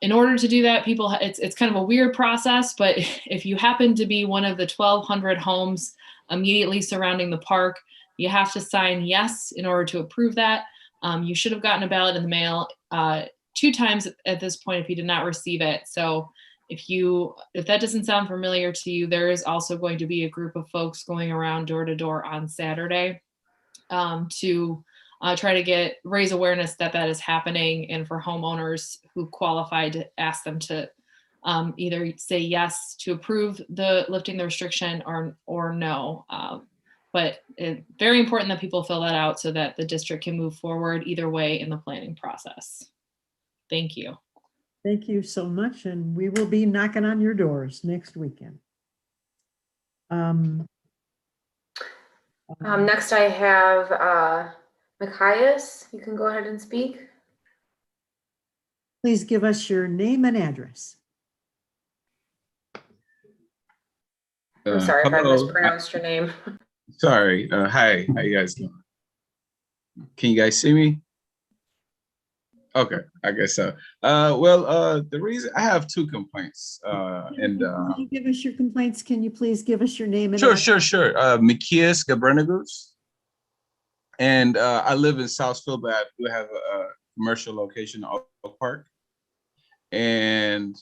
in order to do that, it's kind of a weird process, but if you happen to be one of the 1,200 homes immediately surrounding the park, you have to sign yes in order to approve that. You should have gotten a ballot in the mail 2 times at this point if you did not receive it. So if that doesn't sound familiar to you, there is also going to be a group of folks going around door to door on Saturday to try to raise awareness that is happening, and for homeowners who qualify to ask them to either say yes to approve the lifting the restriction or no. But it's very important that people fill that out so that the district can move forward either way in the planning process. Thank you. Thank you so much. And we will be knocking on your doors next weekend. Next I have Machias. You can go ahead and speak. Please give us your name and address. I'm sorry if I Hello. mispronounced your name. Sorry. Hi, how you guys doing? Can you guys see me? Okay, I guess so. The reason I have 2 complaints, Can you give us your complaints? Can you please give us your name and sure. Machias Gabrenigus, and I live in Southfield, but I do have a commercial location in Oak Park, and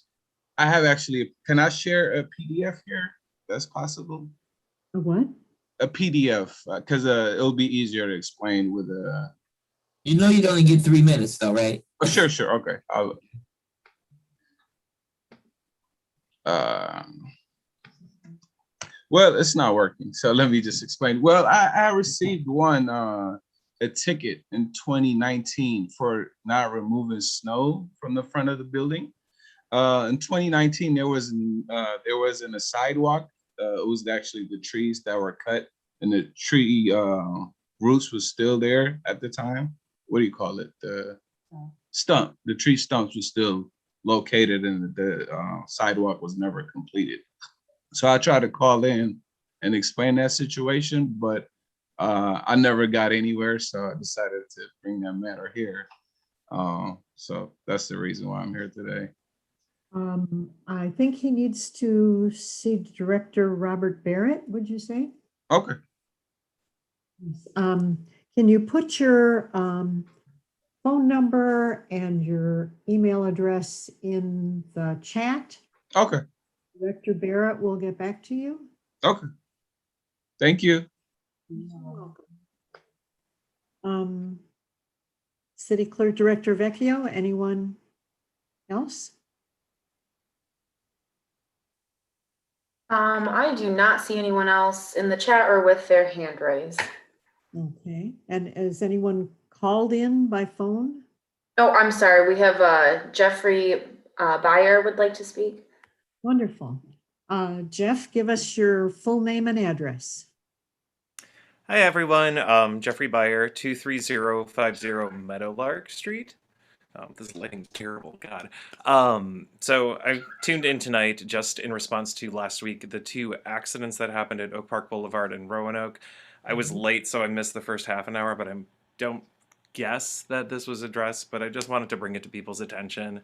I have actually, can I share a PDF here? That's possible? A what? A PDF, because it'll be easier to explain with a. You know you'd only get 3 minutes though, right? Oh, sure, okay. Well, it's not working, so let me just explain. Well, I received a ticket in 2019 for not removing snow from the front of the building. In 2019, there wasn't a sidewalk. It was actually the trees that were cut, and the tree roots was still there at the time. What do you call it? The stump. The tree stumps was still located, and the sidewalk was never completed. So I tried to call in and explain that situation, but I never got anywhere. So I decided to bring that matter here. So that's the reason why I'm here today. I think he needs to see Director Robert Barrett, would you say? Okay. Can you put your phone number and your email address in the chat? Okay. Director Barrett will get back to you. Okay. Thank you. You're welcome. City Clerk Director Vecchio, anyone else? I do not see anyone else in the chat or with their hand raised. Okay, and has anyone called in by phone? Oh, I'm sorry. We have Jeffrey Byer would like to speak. Wonderful. Jeff, give us your full name and address. Hi, everyone. Jeffrey Byer, 23050 Meadowlark Street. This lighting's terrible, God. So I tuned in tonight just in response to last week, the 2 accidents that happened at Oak Park Boulevard and Roanoke. I was late, so I missed the first half an hour, but I don't guess that this was addressed, but I just wanted to bring it to people's attention.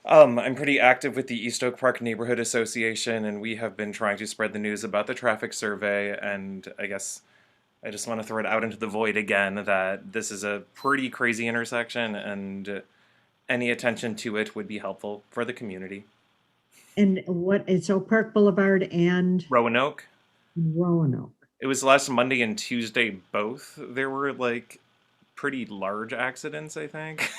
I'm pretty active with the East Oak Park Neighborhood Association, and we have been trying to spread the news about the traffic survey, and I guess I just want to throw it out into the void again that this is a pretty crazy intersection, and any attention to it would be helpful for the community. And it's Oak Park Boulevard and Roanoke. Roanoke. It was last Monday and Tuesday both. There were like pretty large accidents, I think.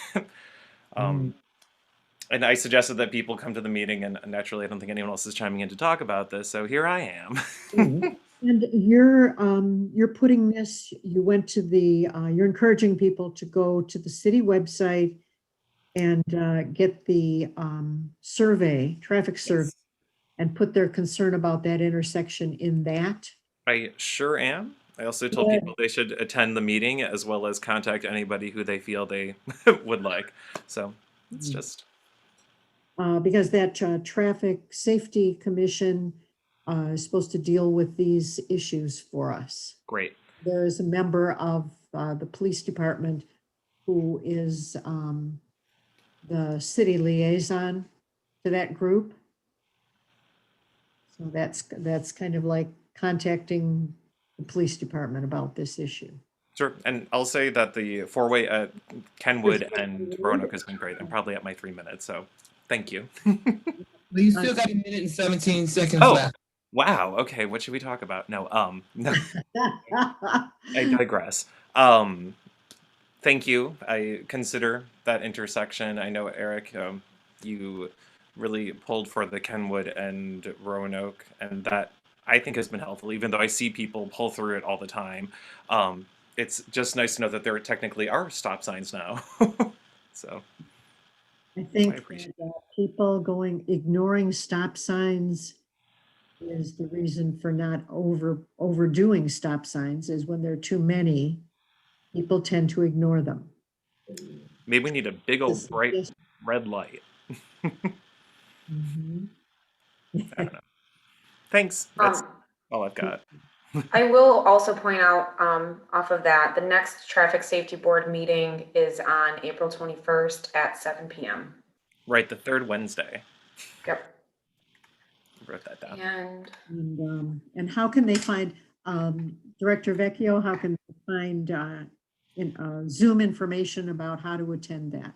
And I suggested that people come to the meeting, and naturally I don't think anyone else is chiming in to talk about this, so here I am. And you're putting this, you went to the, you're encouraging people to go to the city website and get the survey, traffic survey, and put their concern about that intersection in that. I sure am. I also told people they should attend the meeting as well as contact anybody who they feel they would like. So it's just. Because that Traffic Safety Commission is supposed to deal with these issues for us. Great. There is a member of the police department who is the city liaison to that group. So that's kind of like contacting the police department about this issue. Sure. And I'll say that the 4-way at Kenwood and Roanoke has been great. I'm probably at my 3 minutes, so thank you. Well, you still got 1 minute and 17 seconds Oh, left. wow. Okay, what should we talk about? No, no. I digress. Thank you. I consider that intersection. I know, Eric, you really pulled for the Kenwood and Roanoke, and that I think has been helpful, even though I see people pull through it all the time. It's just nice to know that there technically are stop signs now. So I think that people ignoring stop signs is the reason for not overdoing stop signs, is when there are too many, people tend to ignore them. Maybe we need a big old bright red light. I don't know. Thanks. That's all I've got. I will also point out off of that, the next Traffic Safety Board meeting is on April 21st at 7 p.m. Right, the third Wednesday. Yep. I wrote that down. And how can they find, Director Vecchio, how can they find Zoom information about how to attend that?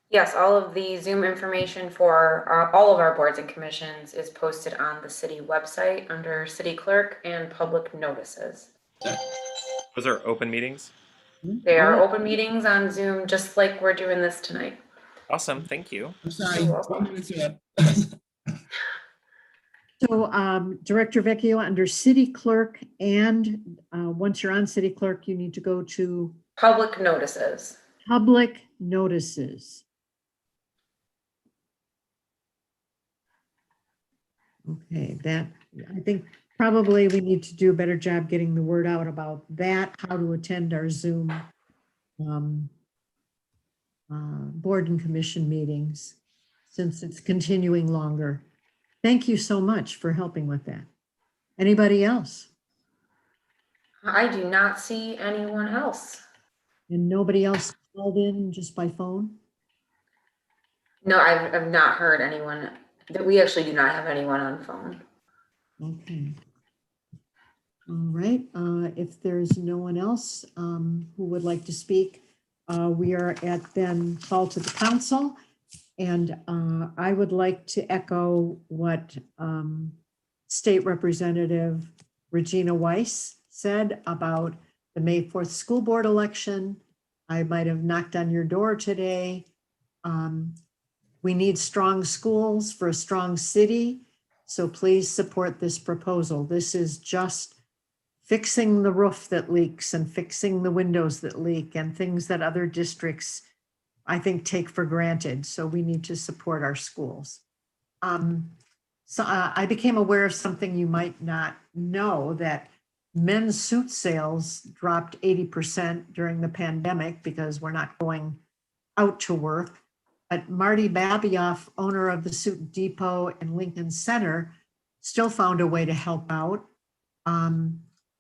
Yes, all of the Zoom information for all of our boards and commissions is posted on the city website under city clerk and public notices. Those are open meetings? They are open meetings on Zoom, just like we're doing this tonight. Awesome, thank you. I'm sorry. You're welcome. 3 minutes are up. So Director Vecchio, under city clerk, and once you're on city clerk, you need to go to Public notices. public notices. Okay, that, I think probably we need to do a better job getting the word out about that, how to attend our Zoom board and commission meetings, since it's continuing longer. Thank you so much for helping with that. Anybody else? I do not see anyone else. And nobody else called in just by phone? No, I've not heard anyone. That we actually do not have anyone on phone. Okay. All right, if there's no one else who would like to speak, we are at then call to the council. And I would like to echo what State Representative Regina Weiss said about the May 4th school board election. I might have knocked on your door today. We need strong schools for a strong city. So please support this proposal. This is just fixing the roof that leaks and fixing the windows that leak and things that other districts, I think, take for granted. So we need to support our schools. I became aware of something you might not know, that men's suit sales dropped 80% during the pandemic because we're not going out to work. But Marty Babioff, owner of the Suit Depot in Lincoln Center, still found a way to help out.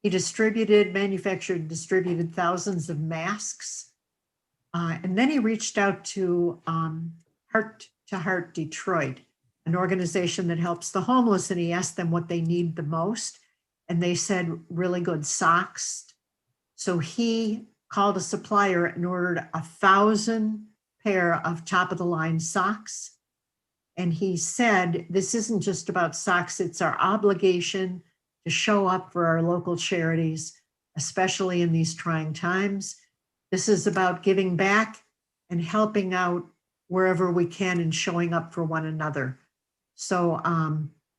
He manufactured, distributed thousands of masks. And then he reached out to Heart to Heart Detroit, an organization that helps the homeless, and he asked them what they need the most. And they said really good socks. So he called a supplier and ordered 1,000 pair of top of the line socks. And he said, this isn't just about socks, it's our obligation to show up for our local charities, especially in these trying times. This is about giving back and helping out wherever we can and showing up for one another. So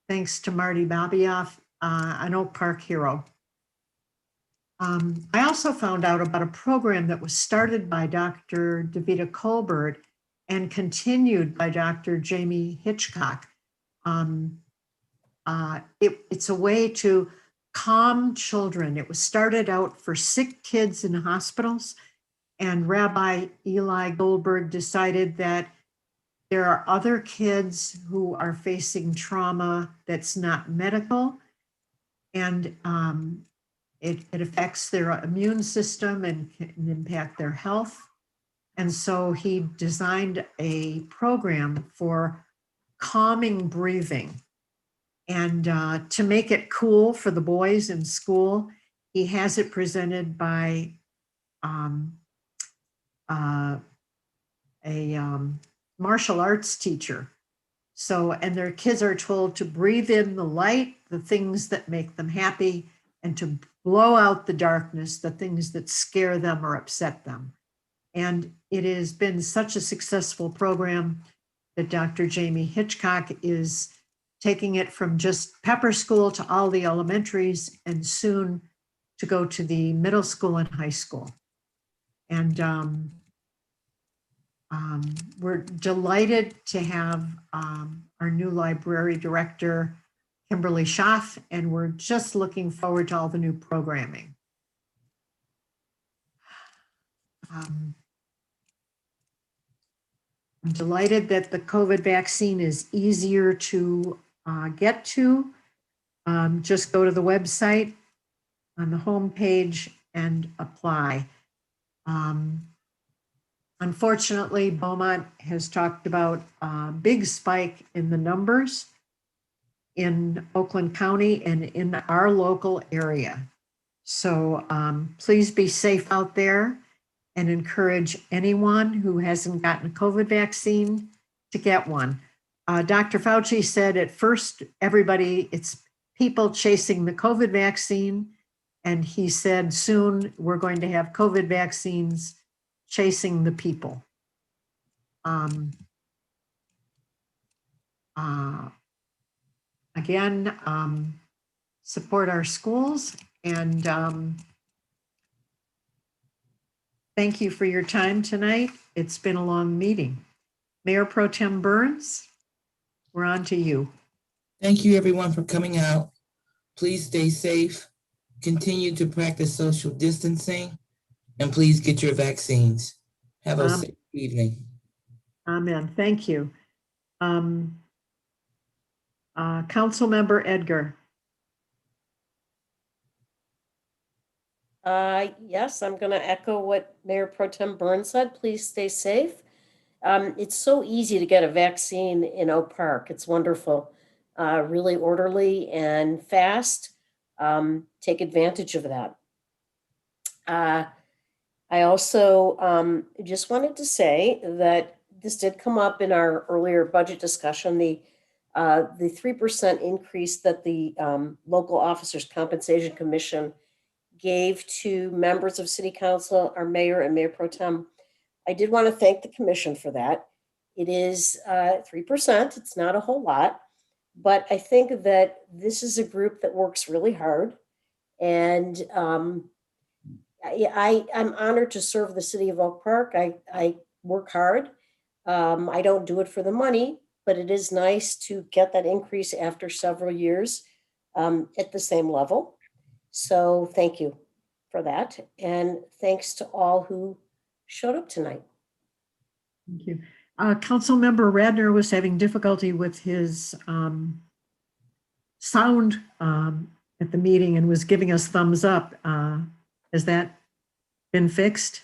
thanks to Marty Babioff, an Oak Park hero. I also found out about a program that was started by Dr. Davida Colbert and continued by Dr. Jamie Hitchcock. It's a way to calm children. It was started out for sick kids in hospitals, and Rabbi Eli Goldberg decided that there are other kids who are facing trauma that's not medical, and it affects their immune system and can impact their health. And so he designed a program for calming breathing. And to make it cool for the boys in school, he has it presented by a martial arts teacher. So, and their kids are told to breathe in the light, the things that make them happy, and to blow out the darkness, the things that scare them or upset them. And it has been such a successful program that Dr. Jamie Hitchcock is taking it from just Pepper School to all the elementaries, and soon to go to the middle school and high school. And we're delighted to have our new library director, Kimberly Schaaf, and we're just looking forward to all the new programming. I'm delighted that the COVID vaccine is easier to get to. Just go to the website on the homepage and apply. Unfortunately, Beaumont has talked about a big spike in the numbers in Oakland County and in our local area. So please be safe out there. and encourage anyone who hasn't gotten a COVID vaccine to get one. Dr. Fauci said at first, it's people chasing the COVID vaccine. And he said soon we're going to have COVID vaccines chasing the people. Again, support our schools, and thank you for your time tonight. It's been a long meeting. Mayor Pro Tem Burns, we're on to you. Thank you, everyone, for coming out. Please stay safe. Continue to practice social distancing, and please get your vaccines. Have a safe evening. Amen. Thank you. Councilmember Edgar. Yes, I'm going to echo what Mayor Pro Tem Burns said. Please stay safe. It's so easy to get a vaccine in Oak Park. It's wonderful, really orderly and fast. Take advantage of that. I also just wanted to say that this did come up in our earlier budget discussion, the 3% increase that the Local Officers Compensation Commission gave to members of City Council, our mayor and Mayor Pro Tem. I did want to thank the commission for that. It is 3%. It's not a whole lot, but I think that this is a group that works really hard. And I'm honored to serve the city of Oak Park. I work hard. I don't do it for the money, but it is nice to get that increase after several years at the same level. So thank you for that. And thanks to all who showed up tonight. Thank you. Councilmember Radner was having difficulty with his sound at the meeting and was giving us thumbs up. Has that been fixed?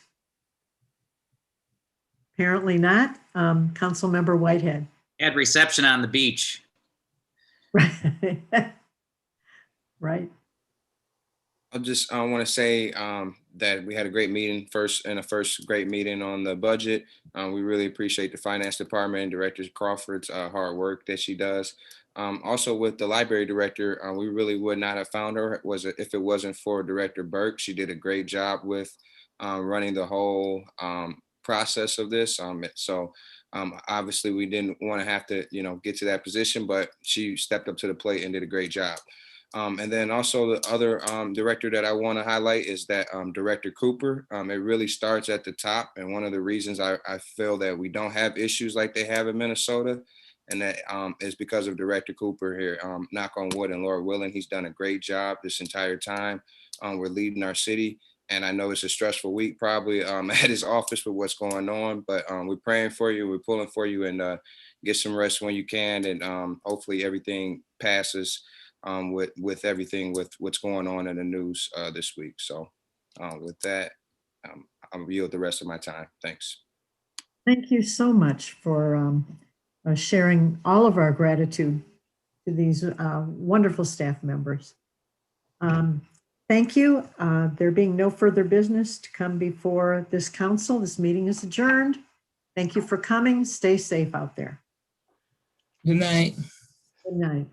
Apparently not. Councilmember Whitehead. Had reception on the beach. Right. I want to say that we had a great meeting, first great meeting on the budget. We really appreciate the finance department and Director Crawford's hard work that she does. Also with the library director, we really would not have found her if it wasn't for Director Burke. She did a great job with running the whole process of this. Obviously we didn't want to have to, get to that position, but she stepped up to the plate and did a great job. And then also the other director that I want to highlight is that Director Cooper. It really starts at the top. And one of the reasons I feel that we don't have issues like they have in Minnesota, and that is because of Director Cooper here. Knock on wood, and Lord willing, he's done a great job this entire time. We're leading our city. And I know it's a stressful week probably at his office with what's going on, but we're praying for you, we're pulling for you, and get some rest when you can. And hopefully everything passes with everything with what's going on in the news this week. So with that, I'll yield the rest of my time. Thanks. Thank you so much for sharing all of our gratitude to these wonderful staff members. Thank you. There being no further business to come before this council, this meeting is adjourned. Thank you for coming. Stay safe out there. Good night. Good night.